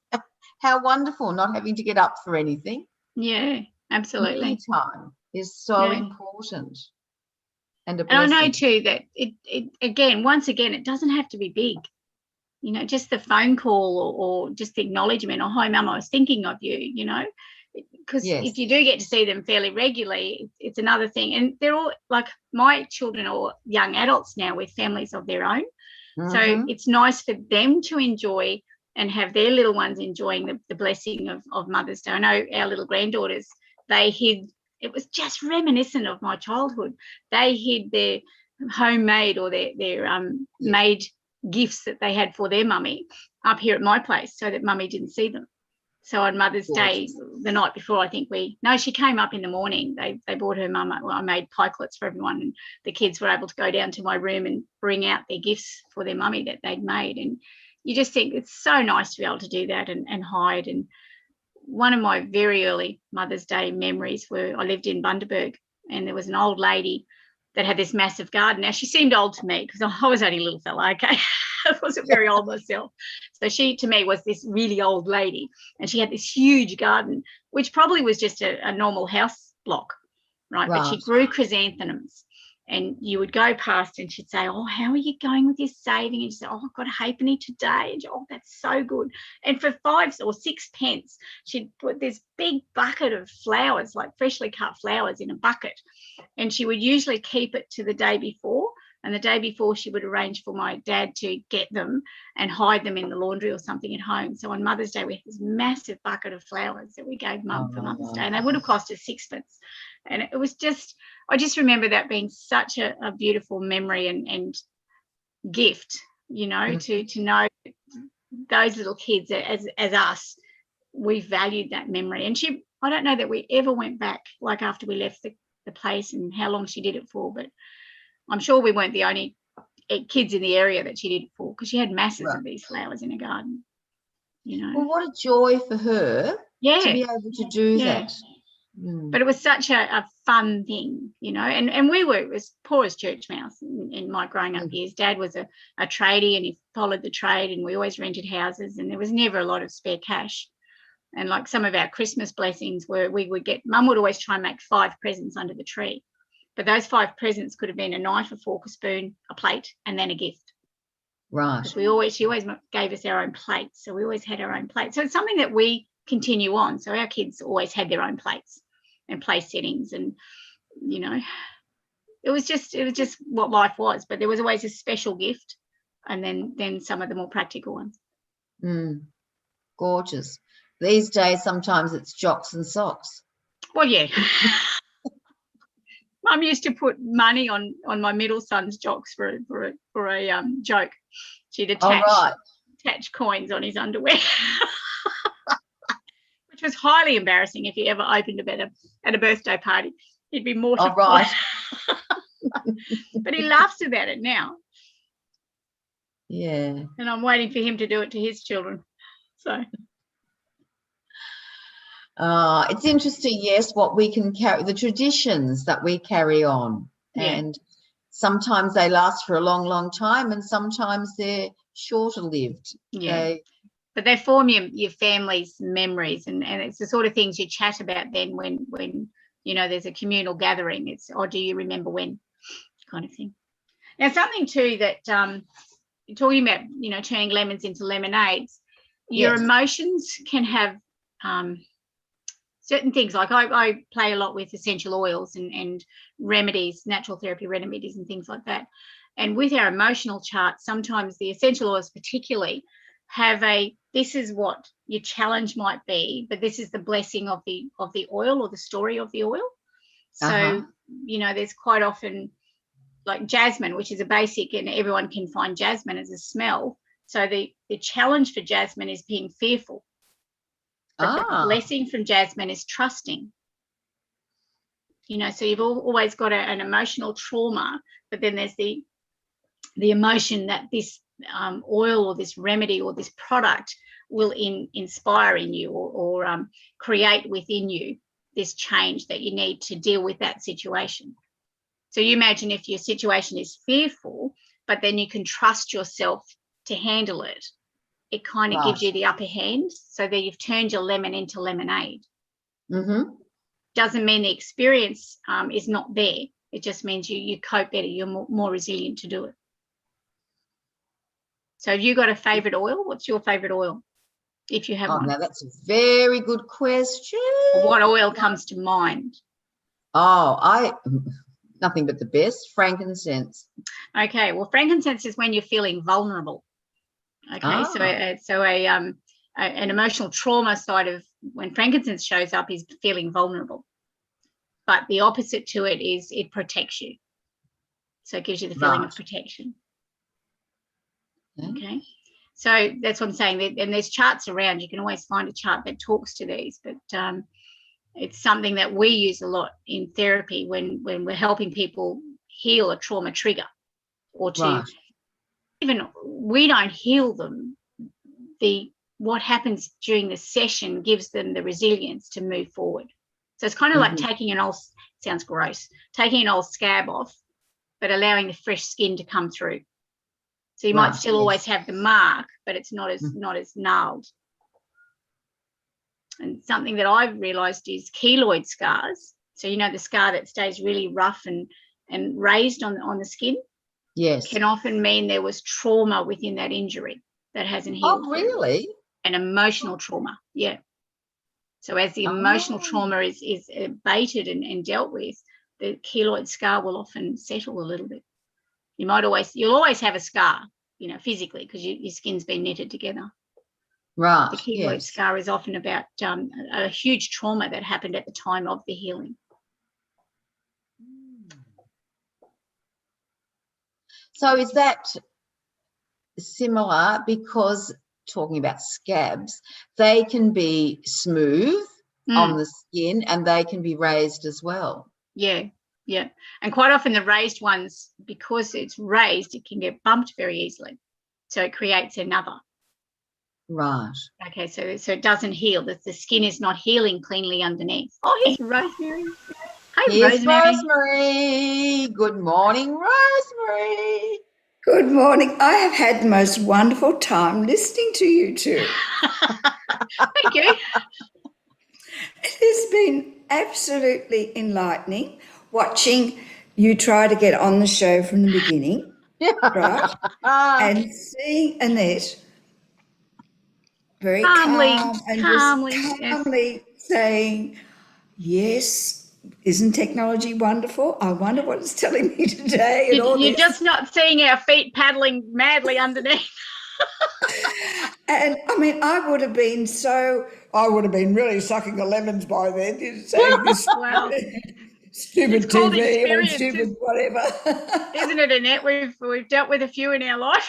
S1: How wonderful, not having to get up for anything.
S2: Yeah, absolutely.
S1: Me time is so important. And
S2: I know too that once again, it doesn't have to be big. You know, just the phone call or just the acknowledgement, or hi, Mum, I was thinking of you, you know, because if you do get to see them fairly regularly, it's another thing. And they're all, like, my children are young adults now with families of their own. So it's nice for them to enjoy and have their little ones enjoying the blessing of Mother's Day. I know our little granddaughters, they hid, it was just reminiscent of my childhood. They hid their homemade or their made gifts that they had for their mummy up here at my place, so that Mummy didn't see them. So on Mother's Day, the night before, I think she came up in the morning. They bought her mum, I made pikelets for everyone, and the kids were able to go down to my room and bring out their gifts for their mummy that they'd made. And you just think it's so nice to be able to do that and hide. And one of my very early Mother's Day memories were, I lived in Bundaberg, and there was an old lady that had this massive garden. Now, she seemed old to me because I was only a little fella, okay? I wasn't very old myself. So she, to me, was this really old lady, and she had this huge garden, which probably was just a normal house block, right? But she grew chrysanthemums, And you would go past and she'd say, oh, how are you going with your saving? And she'd say, oh, I've got a halfpenny today. And she'd, oh, that's so good. And for 5 or 6 pence, she'd put this big bucket of flowers, like freshly cut flowers, in a bucket. And she would usually keep it to the day before. And the day before, she would arrange for my dad to get them and hide them in the laundry or something at home. So on Mother's Day, we had this massive bucket of flowers that we gave Mum for Mother's Day. And they would have cost us 6pence. And it was just, I just remember that being such a beautiful memory and gift, you know, to know those little kids as us, we valued that memory. And I don't know that we ever went back, like after we left the place, and how long she did it for, but I'm sure we weren't the only kids in the area that she did it for, because she had masses of these flowers in her garden, you know.
S1: Well, what a joy for her to be able to do that.
S2: But it was such a fun thing, you know, and we were as poor as church mouse in my growing up years. Dad was a tradie, and he followed the trade, and we always rented houses, and there was never a lot of spare cash. And like some of our Christmas blessings were, Mum would always try and make 5 presents under the tree. But those 5 presents could have been a knife, a fork, a spoon, a plate, and then a gift.
S1: Right.
S2: She always gave us our own plates. So we always had our own plates. So it's something that we continue on. So our kids always had their own plates and place settings. And, you know, it was just what life was. But there was always a special gift, and then some of the more practical ones.
S1: Gorgeous. These days, sometimes it's jocks and socks.
S2: Well, yeah. Mum used to put money on my middle son's jocks for a joke. She'd attach coins on his underwear, which was highly embarrassing if he ever opened a bed at a birthday party. He'd be mortified.
S1: Oh, right.
S2: But he laughs about it now.
S1: Yeah.
S2: And I'm waiting for him to do it to his children. So.
S1: It's interesting, yes, what we can carry, the traditions that we carry on.
S2: Yeah.
S1: And sometimes they last for a long, long time, and sometimes they're shorter lived.
S2: Yeah. But they form your family's memories, and it's the sort of things you chat about then when you know there's a communal gathering. It's, oh, do you remember when, kind of thing. Now, something too that you're talking about, you know, turning lemons into lemonades. Your emotions can have certain things, like I play a lot with essential oils and remedies, natural therapy remedies and things like that. And with our emotional chart, sometimes the essential oils particularly have this is what your challenge might be, but this is the blessing of the oil, or the story of the oil. So, you know, there's quite often like jasmine, which is a basic, and everyone can find jasmine as a smell. So the challenge for jasmine is being fearful. But the blessing from jasmine is trusting. You know, so you've always got an emotional trauma, but then there's the emotion that this oil or this remedy or this product will inspire in you, or create within you this change that you need to deal with that situation. So you imagine if your situation is fearful, but then you can trust yourself to handle it. It kind of gives you the upper hand, so that you've turned your lemon into lemonade. Doesn't mean the experience is not there. It just means you cope better. You're more resilient to do it. So have you got a favourite oil? What's your favourite oil, if you have one?
S1: Now that's a very good question.
S2: What oil comes to mind?
S1: Nothing but the best, frankincense.
S2: Okay, well, frankincense is when you're feeling vulnerable. Okay, so an emotional trauma side of when frankincense shows up is feeling vulnerable, but the opposite to it is it protects you. So it gives you the feeling of protection. Okay, so that's what I'm saying. And there's charts around. You can always find a chart that talks to these, but it's something that we use a lot in therapy when we're helping people heal a trauma trigger, or to even we don't heal them. What happens during the session gives them the resilience to move forward. So it's kind of like taking an old, sounds gross, taking an old scab off, but allowing the fresh skin to come through. So you might still always have the mark, but it's not as gnarled. And something that I've realised is keloid scars. So, you know, the scar that stays really rough and and raised on the skin,
S1: yes,
S2: can often mean there was trauma within that injury that hasn't healed.
S1: oh really?
S2: An emotional trauma, yeah. So as the emotional trauma is abated and dealt with, the keloid scar will often settle a little bit. You'll always have a scar, physically, because your skin's been knitted together.
S1: Right.
S2: The keloid scar is often about a huge trauma that happened at the time of the healing.
S1: So is that similar? Because talking about scabs, they can be smooth on the skin and they can be raised as well.
S2: Yeah. And quite often the raised ones, because it's raised, it can get bumped very easily. So it creates another.
S1: Right.
S2: Okay, so it doesn't heal. The skin is not healing cleanly underneath. Oh, here's Rosemary. Hi,
S1: Here's
S2: Rosemary.
S1: Rosemary. Good morning, Rosemary.
S3: Good morning. I have had the most wonderful time listening to you two.
S2: Thank you.
S3: It has been absolutely enlightening watching you try to get on the show from the beginning, right? And seeing Annette very calm and just calmly saying, yes, isn't technology wonderful? I wonder what it's telling me today.
S2: You're just not seeing our feet paddling madly underneath.
S3: And I mean, I would have been really sucking the lemons by then, saying this stupid TV or stupid whatever.
S2: Isn't it, Annette? We've dealt with a few in our life.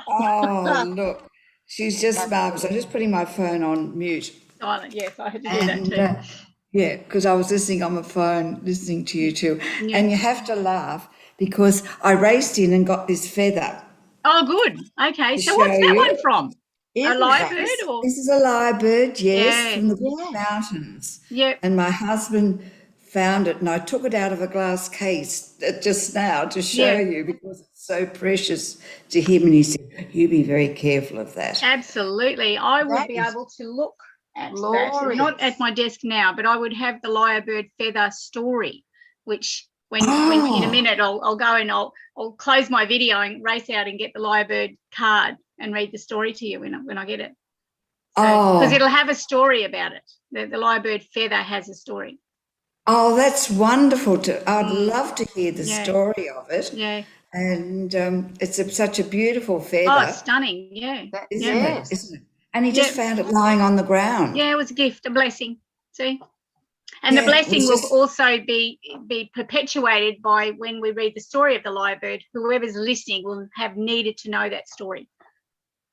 S3: Oh, look, she's just marvellous. I'm just putting my phone on mute.
S2: Silent, yes, I had to do that too.
S3: Yeah, because I was listening on my phone, listening to you too. Yeah. And you have to laugh because I raced in and got this feather.
S2: Oh, good. Okay, so what's that one from? A lyrebird?
S3: This is a lyrebird, yes, from the Blue Mountains.
S2: Yep.
S3: And my husband found it and I took it out of a glass case just now to show you because it's so precious to him. And he said, you be very careful of that.
S2: Absolutely. I would be able to look at that. Not at my desk now, but I would have the lyrebird feather story, which when in a minute I'll go and I'll close my video and race out and get the lyrebird card and read the story to you when I get it. Because it'll have a story about it. The lyrebird feather has a story.
S3: Oh, that's wonderful. I'd love to hear the story of it.
S2: Yeah.
S3: And it's such a beautiful feather.
S2: Oh, it's stunning. Yeah.
S3: Isn't it? And he just found it lying on the ground.
S2: Yeah, it was a gift, a blessing. See? And the blessing will also be perpetuated by when we read the story of the lyrebird. Whoever's listening will have needed to know that story.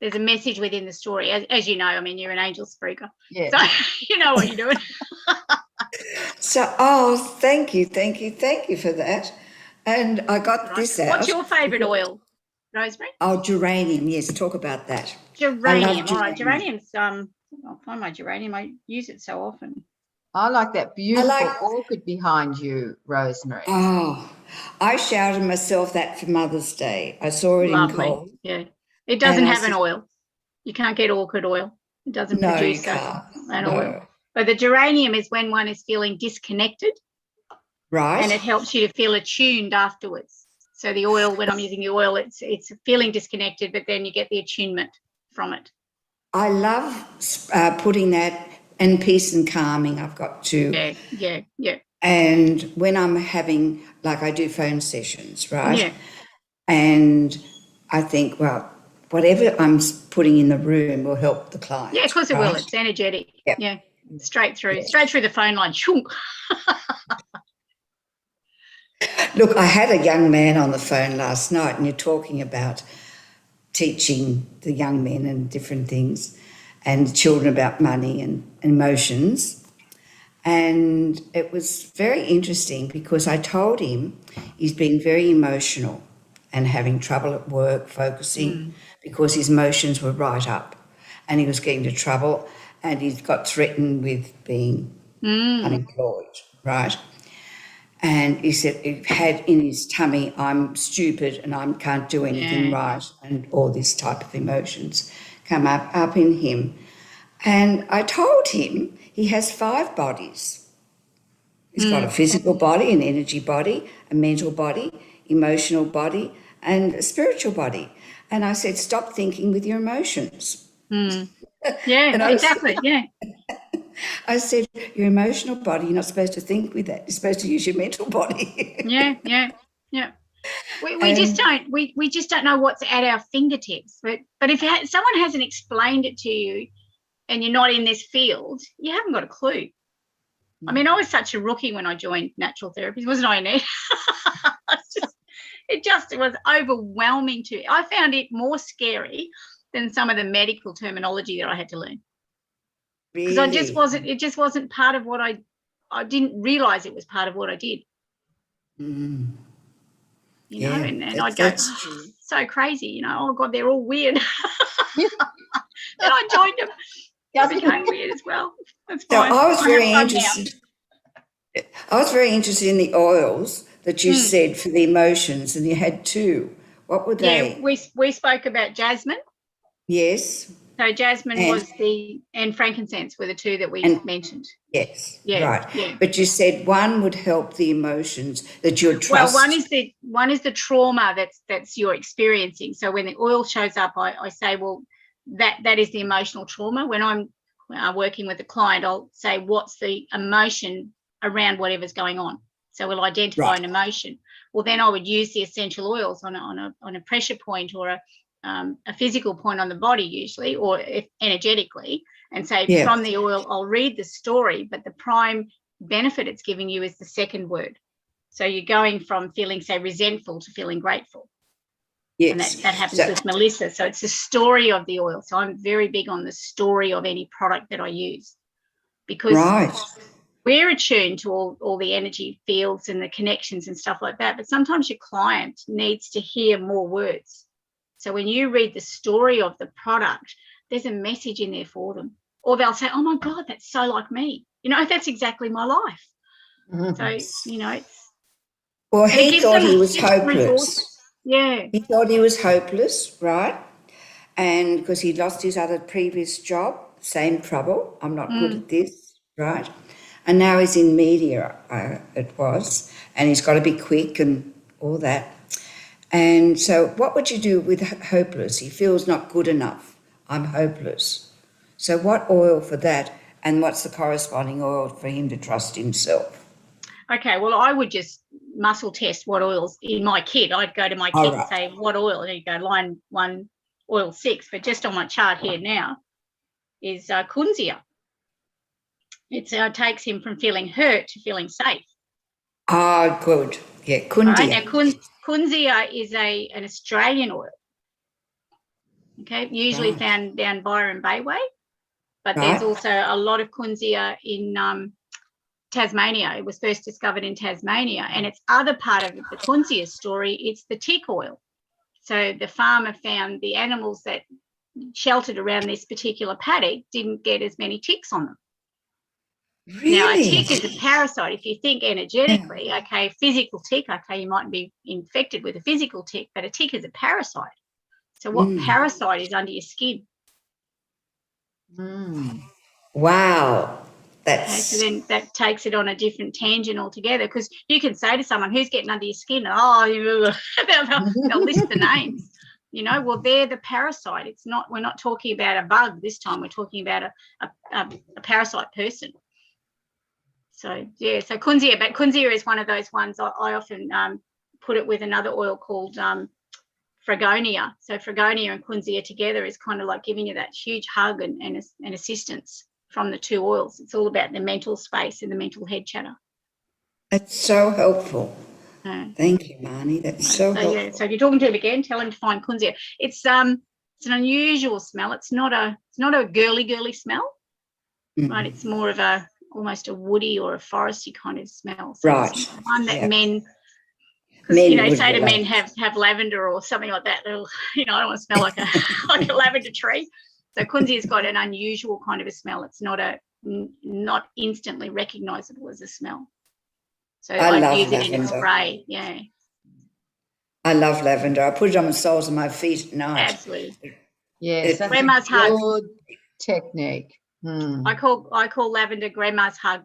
S2: There's a message within the story. As you know, I mean, you're an angel speaker. Yeah. So you know what you're doing.
S3: So, thank you for that. And I got this out.
S2: What's your favourite oil, Rosemary?
S3: Oh, geranium. Yes, talk about that.
S2: Geranium. All right, geranium's. I'll find my geranium. I use it so often.
S1: I like that beautiful orchid behind you, Rosemary.
S3: Oh, I shouted myself that for Mother's Day. I saw it in Cole.
S2: Yeah, it doesn't have an oil. You can't get orchid oil. It doesn't produce an oil. But the geranium is when one is feeling disconnected.
S3: Right.
S2: And it helps you to feel attuned afterwards. So the oil, when I'm using the oil, it's feeling disconnected, but then you get the attunement from it.
S3: I love putting that and peace and calming. I've got to.
S2: Yeah.
S3: And when I'm having, I do phone sessions, right?
S2: Yeah.
S3: And I think, well, whatever I'm putting in the room will help the client.
S2: Yeah, of course it will. It's energetic. Yep. Yeah. Straight through the phone line.
S3: Look, I had a young man on the phone last night and you're talking about teaching the young men and different things and children about money and emotions. And it was very interesting because I told him he's been very emotional and having trouble at work, focusing because his emotions were right up and he was getting into trouble and he got threatened with being unemployed, right? And he said he had in his tummy, I'm stupid and I can't do anything right, and all this type of emotions come up in him. And I told him he has 5 bodies. It's got a physical body, an energy body, a mental body, emotional body, and a spiritual body. And I said, stop thinking with your emotions.
S2: Yeah, exactly. Yeah.
S3: I said, your emotional body, you're not supposed to think with that. You're supposed to use your mental body.
S2: Yeah. We just don't know what's at our fingertips. But if someone hasn't explained it to you and you're not in this field, you haven't got a clue. I mean, I was such a rookie when I joined natural therapy, wasn't I, Annette? It was overwhelming I found it more scary than some of the medical terminology that I had to learn. Because it just wasn't part of what I didn't realise it was part of what I did. You know, and I'd go, so crazy, oh God, they're all weird. Then I joined them. I became weird as well. That's fine.
S3: So I was very interested in the oils that you said for the emotions, and you had two. What were they?
S2: Yeah, we spoke about jasmine.
S3: Yes.
S2: So jasmine and frankincense were the two that we mentioned.
S3: Yes.
S2: Yeah.
S3: Right.
S2: Yeah.
S3: But you said one would help the emotions that you're trust.
S2: Well, one is the trauma that's you're experiencing. So when the oil shows up, I say, well, that is the emotional trauma. When I'm working with a client, I'll say, what's the emotion around whatever's going on? So we'll identify an emotion. Well, then I would use the essential oils on a pressure point or a physical point on the body usually, or energetically, and say from the oil, I'll read the story, but the prime benefit it's giving you is the second word. So you're going from feeling, say, resentful to feeling grateful. Yes. And that happens with Melissa. So it's the story of the oil. So I'm very big on the story of any product that I use, because we're attuned to all the energy fields and the connections and stuff like that. But sometimes your client needs to hear more words. So when you read the story of the product, there's a message in there for them. Or they'll say, oh, my God, that's so like me. That's exactly my life. So, it's...
S3: Well, he thought he was hopeless.
S2: Yeah.
S3: He thought he was hopeless, right? And because he lost his other previous job, same trouble. I'm not good at this, right? And now he's in media, it was, and he's got to be quick and all that. And so what would you do with hopeless? He feels not good enough. I'm hopeless. So what oil for that, and what's the corresponding oil for him to trust himself?
S2: Okay, well, I would just muscle test what oils in my kit. I'd go to my kit and say, what oil? And he'd go, line 1, oil 6. But just on my chart here now is Kunzia. It takes him from feeling hurt to feeling safe.
S3: Ah, good. Yeah, Kunzia.
S2: Right, now, Kunzia is an Australian oil. Okay, usually found down Byron Bayway, but there's also a lot of Kunzia in Tasmania. It was first discovered in Tasmania, and it's other part of the Kunzia story. It's the tick oil. So the farmer found the animals that sheltered around this particular paddock didn't get as many ticks on them.
S3: Really?
S2: Now, a tick is a parasite. If you think energetically, physical tick, you might be infected with a physical tick, but a tick is a parasite. So what parasite is under your skin?
S3: Wow.
S2: So then that takes it on a different tangent altogether, because you can say to someone, who's getting under your skin? Oh, they'll list the names. Well, they're the parasite. We're not talking about a bug this time. We're talking about a parasite person. So, so Kunzia, but Kunzia is one of those ones I often put it with another oil called Fragonia. So Fragonia and Kunzia together is kind of like giving you that huge hug and assistance from the two oils. It's all about the mental space and the mental head chatter.
S3: That's so helpful. Thank you, Marnie. That's so helpful.
S2: Yeah, so if you're talking to him again, tell him to find Kunzia. It's an unusual smell. It's not a girly smell, right? It's more of almost a woody or a foresty kind of smell. So it's one that men say to men have lavender or something like that. I don't want to smell like a lavender tree. So Kunzia's got an unusual kind of a smell. It's not instantly recognisable as a smell. So I use it in a spray. Yeah.
S3: I love lavender. I put it on the soles of my feet at night.
S2: Absolutely.
S1: Yes, that's
S2: Grandma's
S1: a good technique.
S2: I call lavender Grandma's hug.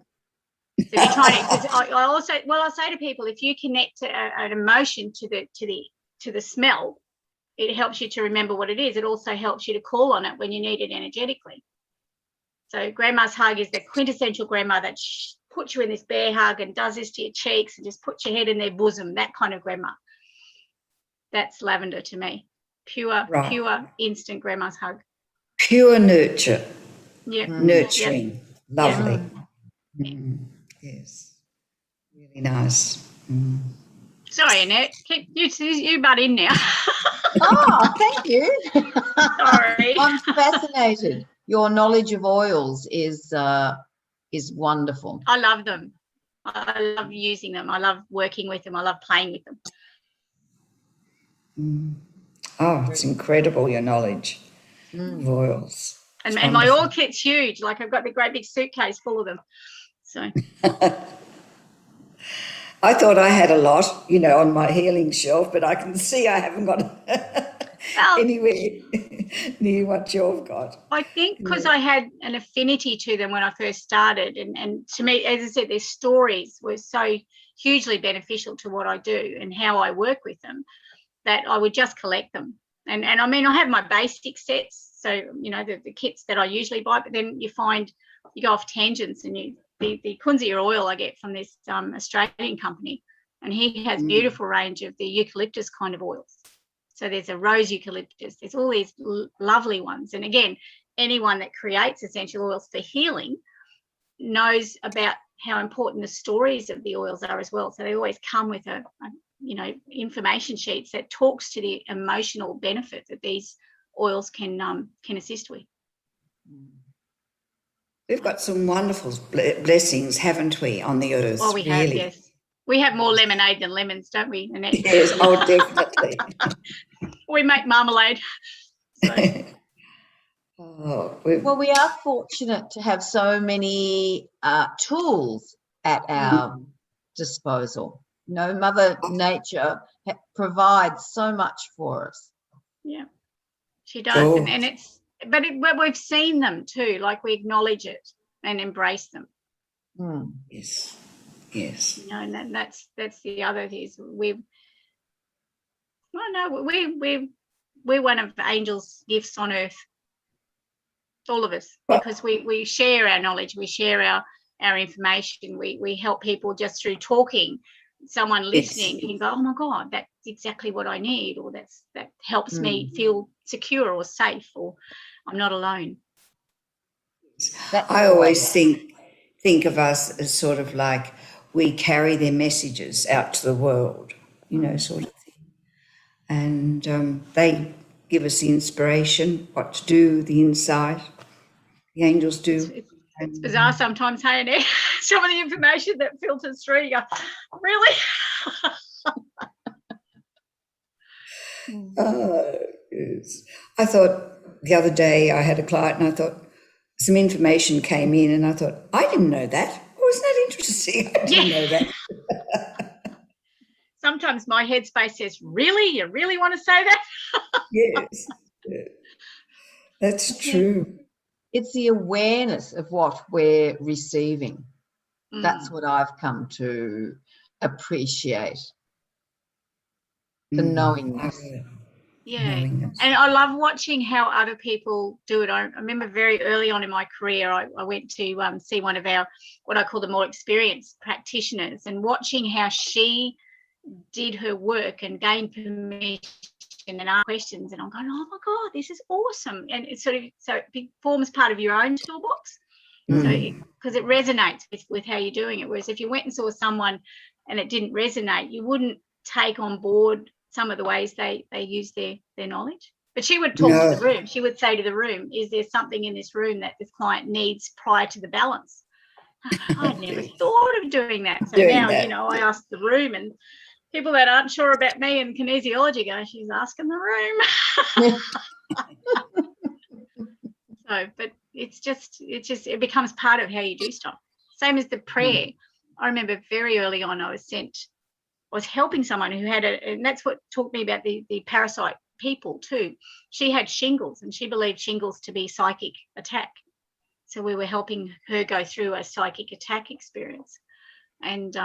S2: So if you're trying to, because I also, well, I say to people, if you connect an emotion to the smell, it helps you to remember what it is. It also helps you to call on it when you need it energetically. So grandma's hug is the quintessential grandma that puts you in this bear hug and does this to your cheeks and just puts your head in their bosom, that kind of grandma. That's lavender to me. Pure instant grandma's hug.
S3: Pure nurture.
S2: Yeah.
S3: Nurturing.
S2: Yep.
S3: Lovely. Yes. Really nice.
S2: Sorry, Annette. Keep you butt in now.
S1: Oh, thank you.
S2: Sorry.
S1: I'm fascinated. Your knowledge of oils is wonderful.
S2: I love them. I love using them. I love working with them. I love playing with them.
S3: Oh, it's incredible, your knowledge of oils.
S2: And my oil kit's huge. Like I've got the great big suitcase full of them. So
S3: I thought I had a lot, on my healing shelf, but I can see I haven't got anywhere near what you've got.
S2: I think because I had an affinity to them when I first started, and to me, as I said, their stories were so hugely beneficial to what I do and how I work with them, that I would just collect them. And I mean, I have my basic sets, so, the kits that I usually buy, but then you find you go off tangents, and the Kunzia oil I get from this Australian company, and he has beautiful range of the eucalyptus kind of oils. So there's a rose eucalyptus. There's all these lovely ones. And again, anyone that creates essential oils for healing knows about how important the stories of the oils are as well. So they always come with a information sheets that talks to the emotional benefit that these oils can assist with.
S3: We've got some wonderful blessings, haven't we, on the earth?
S2: Oh, we have, yes. We have more lemonade than lemons, don't we, Annette?
S3: Yes, oh, definitely.
S2: We make marmalade. So.
S1: Well, we are fortunate to have so many tools at our disposal. Mother Nature provides so much for us. Yeah,
S2: she does, but we've seen them too. Like we acknowledge it and embrace them.
S3: Yes. Yes.
S2: And that's the other thing. We're one of the angels' gifts on earth, all of us, because we share our knowledge, we share our information, we help people just through talking. Someone listening can go, oh my God, that's exactly what I need, or that helps me feel secure or safe, or I'm not alone.
S3: I always think of us as sort of like we carry their messages out to the world, sort of thing. And they give us the inspiration, what to do, the insight. The angels do.
S2: It's bizarre sometimes, hey, Annette? Some of the information that filters through, you go, really?
S3: Yes. I thought the other day I had a client and I thought some information came in and I thought, I didn't know that. Oh, isn't that interesting? I didn't know that.
S2: Sometimes my headspace says, really? You really want to say that?
S3: Yes. That's true.
S1: It's the awareness of what we're receiving. That's what I've come to appreciate. The knowingness.
S2: Yeah. And I love watching how other people do it. I remember very early on in my career, I went to see one of our, what I call the more experienced practitioners, and watching how she did her work and gained permission and asked questions, and I'm going, oh my God, this is awesome. And it's so it forms part of your own toolbox. So because it resonates with how you're doing it. Whereas if you went and saw someone and it didn't resonate, you wouldn't take on board some of the ways they use their knowledge. But she would talk to the room. She would say to the room, is there something in this room that this client needs prior to the balance? I'd never thought of doing that. So now, I ask the room, and people that aren't sure about me and kinesiology go, she's asking the room. But it becomes part of how you do stuff. Same as the prayer. I remember very early on I was helping someone who had and that's what taught me about the parasite people too. She had shingles, and she believed shingles to be psychic attack. So we were helping her go through a psychic attack experience. And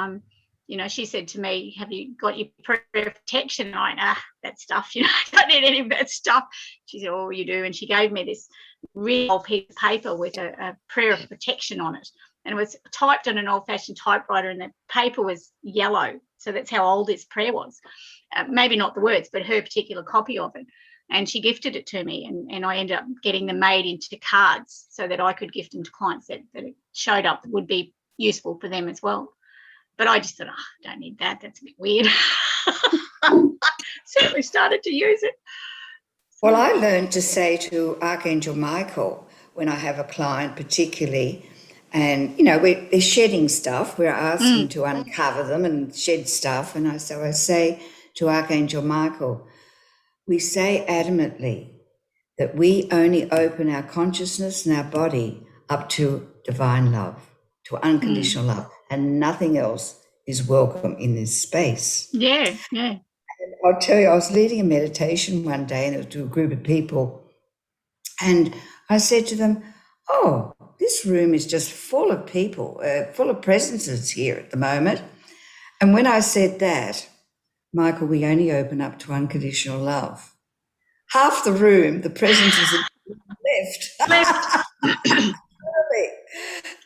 S2: you know, she said to me, "Have you got your prayer of protection?" I went, that stuff, you know, I don't need any of that stuff. She said, "Oh, you do." And she gave me this real old piece of paper with a prayer of protection on it. And it was typed on an old-fashioned typewriter, and the paper was yellow. So that's how old this prayer was. Maybe not the words, but her particular copy of it. And she gifted it to me, and I ended up getting them made into cards so that I could gift them to clients that it showed up would be useful for them as well. But I just thought, I don't need that. That's a bit weird. Certainly started to use it.
S3: Well, I learned to say to Archangel Michael when I have a client particularly, and, you know, they're shedding stuff. We're asking to uncover them and shed stuff. And so I say to Archangel Michael, we say adamantly that we only open our consciousness and our body up to divine love, to unconditional love, and nothing else is welcome in this space.
S2: Yeah, yeah.
S3: And I'll tell you, I was leading a meditation one day, and it was to a group of people, and I said to them, "Oh, this room is just full of people, full of presences here at the moment." And when I said that, Michael, we only open up to unconditional love, half the room, the presences left.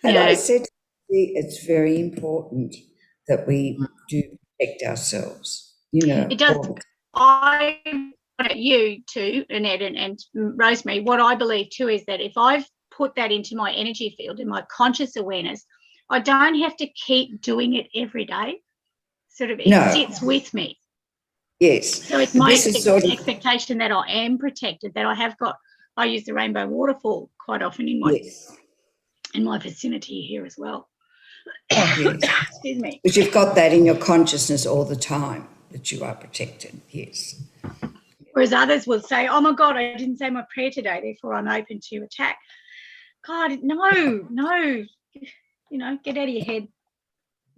S3: And
S2: Yeah.
S3: I said, it's very important that we do protect ourselves, you know.
S2: It does. I want you too, Annette and Rosemary, what I believe too is that if I've put that into my energy field, in my conscious awareness, I don't have to keep doing it every day. Sort of, it sits with me.
S3: Yes.
S2: So it's my expectation that I am protected, that I have got, I use the rainbow waterfall quite often in my vicinity here as well.
S3: Yes.
S2: Excuse me.
S3: But you've got that in your consciousness all the time, that you are protected, yes.
S2: Whereas others will say, "Oh my God, I didn't say my prayer today, therefore I'm open to attack." God, no, you know, get out of your head.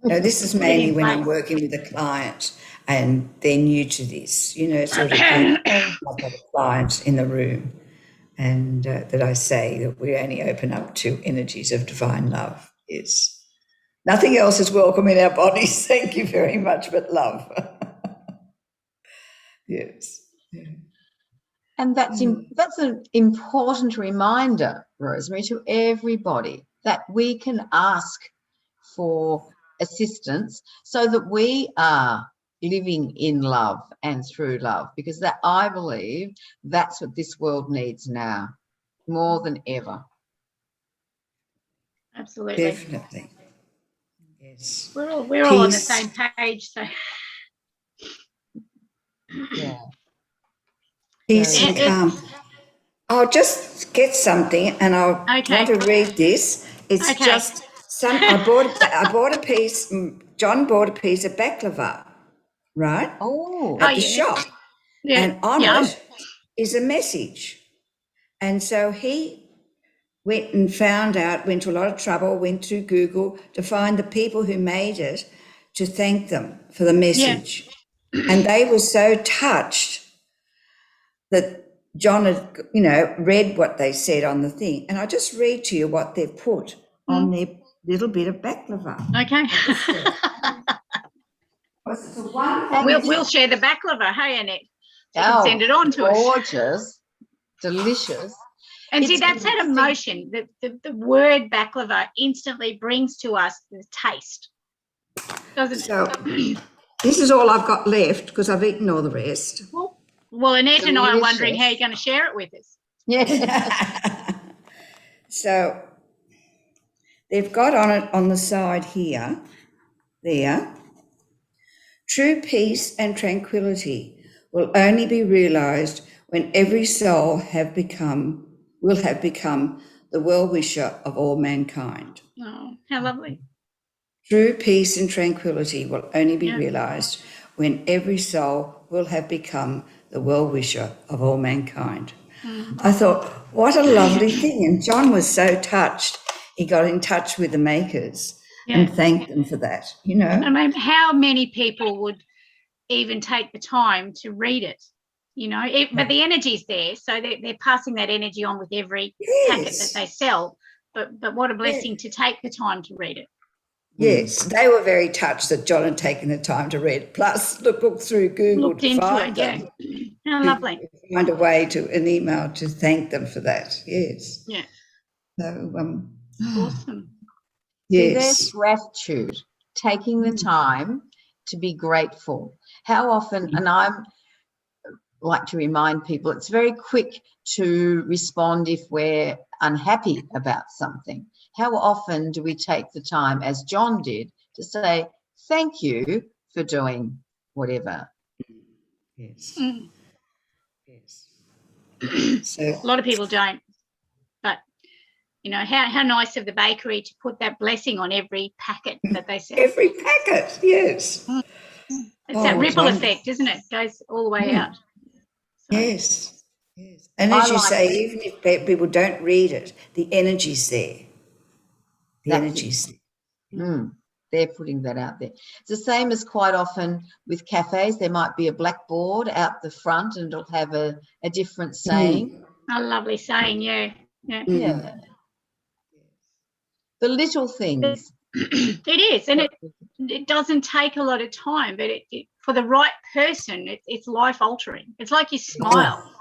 S3: No, this is mainly when I'm working with a client and they're new to this, you know, sort of I've got a client in the room, and that I say that we only open up to energies of divine love. Yes. Nothing else is welcome in our bodies, thank you very much, but love. Yes. Yeah.
S1: And that's an important reminder, Rosemary, to everybody that we can ask for assistance so that we are living in love and through love, because that, I believe, that's what this world needs now more than ever.
S2: Absolutely.
S3: Definitely. Yes.
S2: We're all on the same page, so
S1: yeah.
S3: Peace and calm. I'll just get something, and I want to read this. It's just I bought a piece. John bought a piece of baklava, right? At the shop, and on it is a message. And so he went and found out, went to a lot of trouble, went to Google to find the people who made it, to thank them for the message. Yeah. And they were so touched that John had, you know, read what they said on the thing. And I'll just read to you what they've put on their little bit of baklava.
S2: Okay. We'll share the baklava, hey, Annette? You can send it on to us.
S1: Gorgeous, delicious.
S2: And see, that's that emotion. The word baklava instantly brings to us the taste, doesn't it?
S3: This is all I've got left because I've eaten all the rest.
S2: Well, Annette and I are wondering how you're going to share it with us.
S1: Yeah.
S3: So they've got on it on the side here, there, true peace and tranquility will only be realised when every soul will have become the well-wisher of all mankind.
S2: Oh, how lovely.
S3: True peace and tranquility will only be realised when every soul will have become the well-wisher of all mankind. I thought, what a lovely thing. And John was so touched. He got in touch with the makers and thanked them for that, you know.
S2: I mean, how many people would even take the time to read it, you know? But the energy's there, so they're passing that energy on with every packet that they sell. But what a blessing to take the time to read it.
S3: Yes, they were very touched that John had taken the time to read. Plus, look through Google
S2: Looked
S3: to
S2: into
S3: find
S2: it,
S3: them.
S2: yeah. How lovely.
S3: To find a way to an email to thank them for that. Yes.
S2: Yeah.
S3: So,
S2: Awesome.
S1: See, there's
S3: yes.
S1: gratitude, taking the time to be grateful. How often, and I'm like to remind people, it's very quick to respond if we're unhappy about something. How often do we take the time, as John did, to say, thank you for doing whatever?
S3: Yes. Yes. So
S2: A lot of people don't. But, you know, how nice of the bakery to put that blessing on every packet that they sell.
S3: every packet, yes.
S2: It's that
S3: it's
S2: ripple
S3: wonderful.
S2: effect, isn't it? It goes all the way out. So,
S3: Yes. Yes. And
S1: I
S3: as you
S1: like
S3: say, even if people don't read it, the energy's there. The
S1: That's
S3: energy's there.
S1: They're putting that out there. It's the same as quite often with cafes. There might be a blackboard out the front and it'll have a different saying.
S2: a lovely saying, yeah.
S1: Yeah. The little things.
S2: It is, and it doesn't take a lot of time, but for the right person, it's life altering. It's like you smile.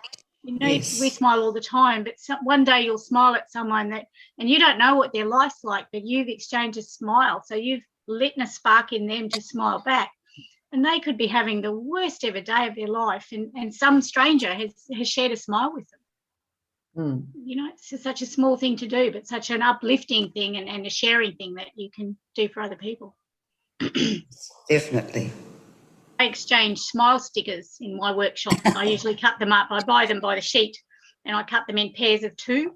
S2: You know,
S3: Yes.
S2: we smile all the time, but one day you'll smile at someone and you don't know what their life's like, but you've exchanged a smile. So you've lit a spark in them to smile back. And they could be having the worst ever day of their life, and some stranger has shared a smile with them. You know, it's just such a small thing to do, but such an uplifting thing and a sharing thing that you can do for other people.
S3: Definitely.
S2: I exchange smile stickers in my workshops. I usually cut them up. I buy them by the sheet and I cut them in pairs of 2.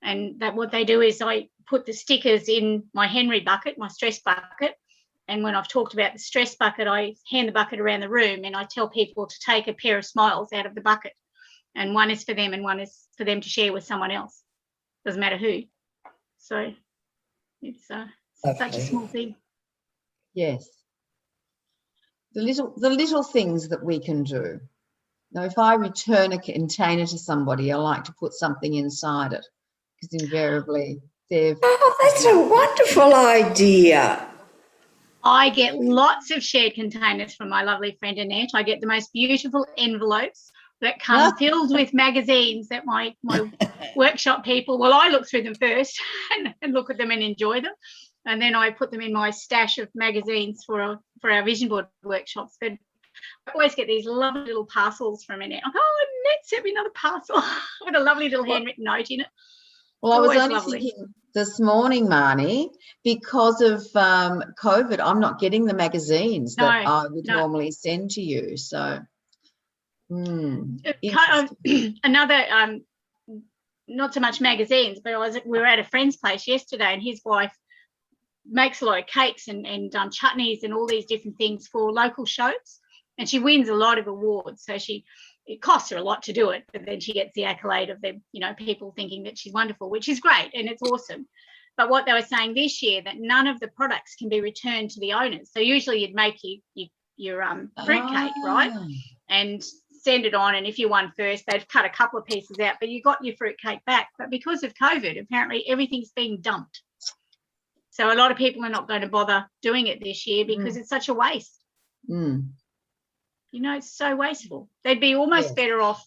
S2: And what they do is I put the stickers in my Henry bucket, my stress bucket. And when I've talked about the stress bucket, I hand the bucket around the room and I tell people to take a pair of smiles out of the bucket. And one is for them and one is for them to share with someone else. Doesn't matter who. So it's such a small thing.
S1: Yes. The little things that we can do. Now, if I return a container to somebody, I like to put something inside it because invariably they've...
S3: Oh, that's a wonderful idea.
S2: I get lots of shared containers from my lovely friend Annette. I get the most beautiful envelopes that come filled with magazines that my workshop people, well, I look through them first and look at them and enjoy them. And then I put them in my stash of magazines for our vision board workshops. But I always get these lovely little parcels from Annette. Annette sent me another parcel with a lovely little handwritten note in it.
S1: Well, I was only thinking this morning, Marnie, because of COVID, I'm not getting the magazines that I would normally send to you. So,
S2: another, not so much magazines, but we were at a friend's place yesterday and his wife makes a lot of cakes and chutneys and all these different things for local shows. And she wins a lot of awards. So it costs her a lot to do it, but then she gets the accolade of them, you know, people thinking that she's wonderful, which is great and it's awesome. But what they were saying this year, that none of the products can be returned to the owners. So usually you'd make your fruitcake, right? And send it on, and if you won first, they'd cut a couple of pieces out, but you got your fruitcake back. But because of COVID, apparently everything's being dumped. So a lot of people are not going to bother doing it this year because it's such a waste. You know, it's so wasteful. They'd be almost better off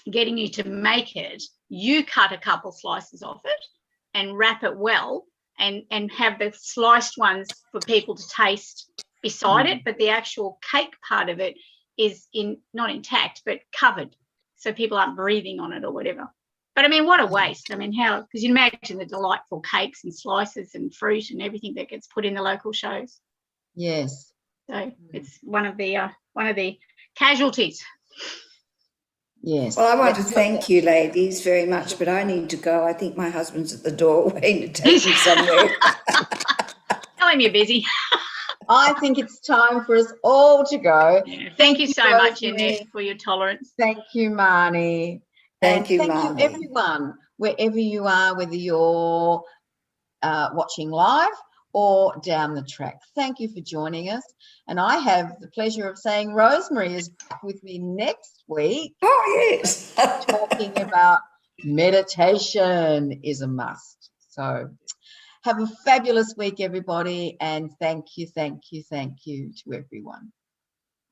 S2: getting you to make it. You cut a couple slices off it and wrap it well and have the sliced ones for people to taste beside it, but the actual cake part of it is not intact, but covered. So people aren't breathing on it or whatever. But I mean, what a waste. I mean, how, because you imagine the delightful cakes and slices and fruit and everything that gets put in the local shows.
S1: Yes.
S2: So it's one of the casualties.
S1: Yes.
S3: Well, I want to thank you, ladies, very much, but I need to go. I think my husband's at the door waiting to take me somewhere.
S2: Tell him you're busy.
S1: I think it's time for us all to go.
S2: Yeah. Thank you so much, Annette, for your tolerance.
S1: Thank you, Marnie.
S3: Thank you,
S1: Marnie.
S3: Thank
S1: you, everyone, wherever you are, whether you're watching live or down the track. Thank you for joining us. And I have the pleasure of saying Rosemary is back with me next week.
S3: Oh, yes.
S1: Talking about meditation is a must. So Have a fabulous week, everybody, and thank you to everyone.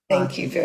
S3: Thank you very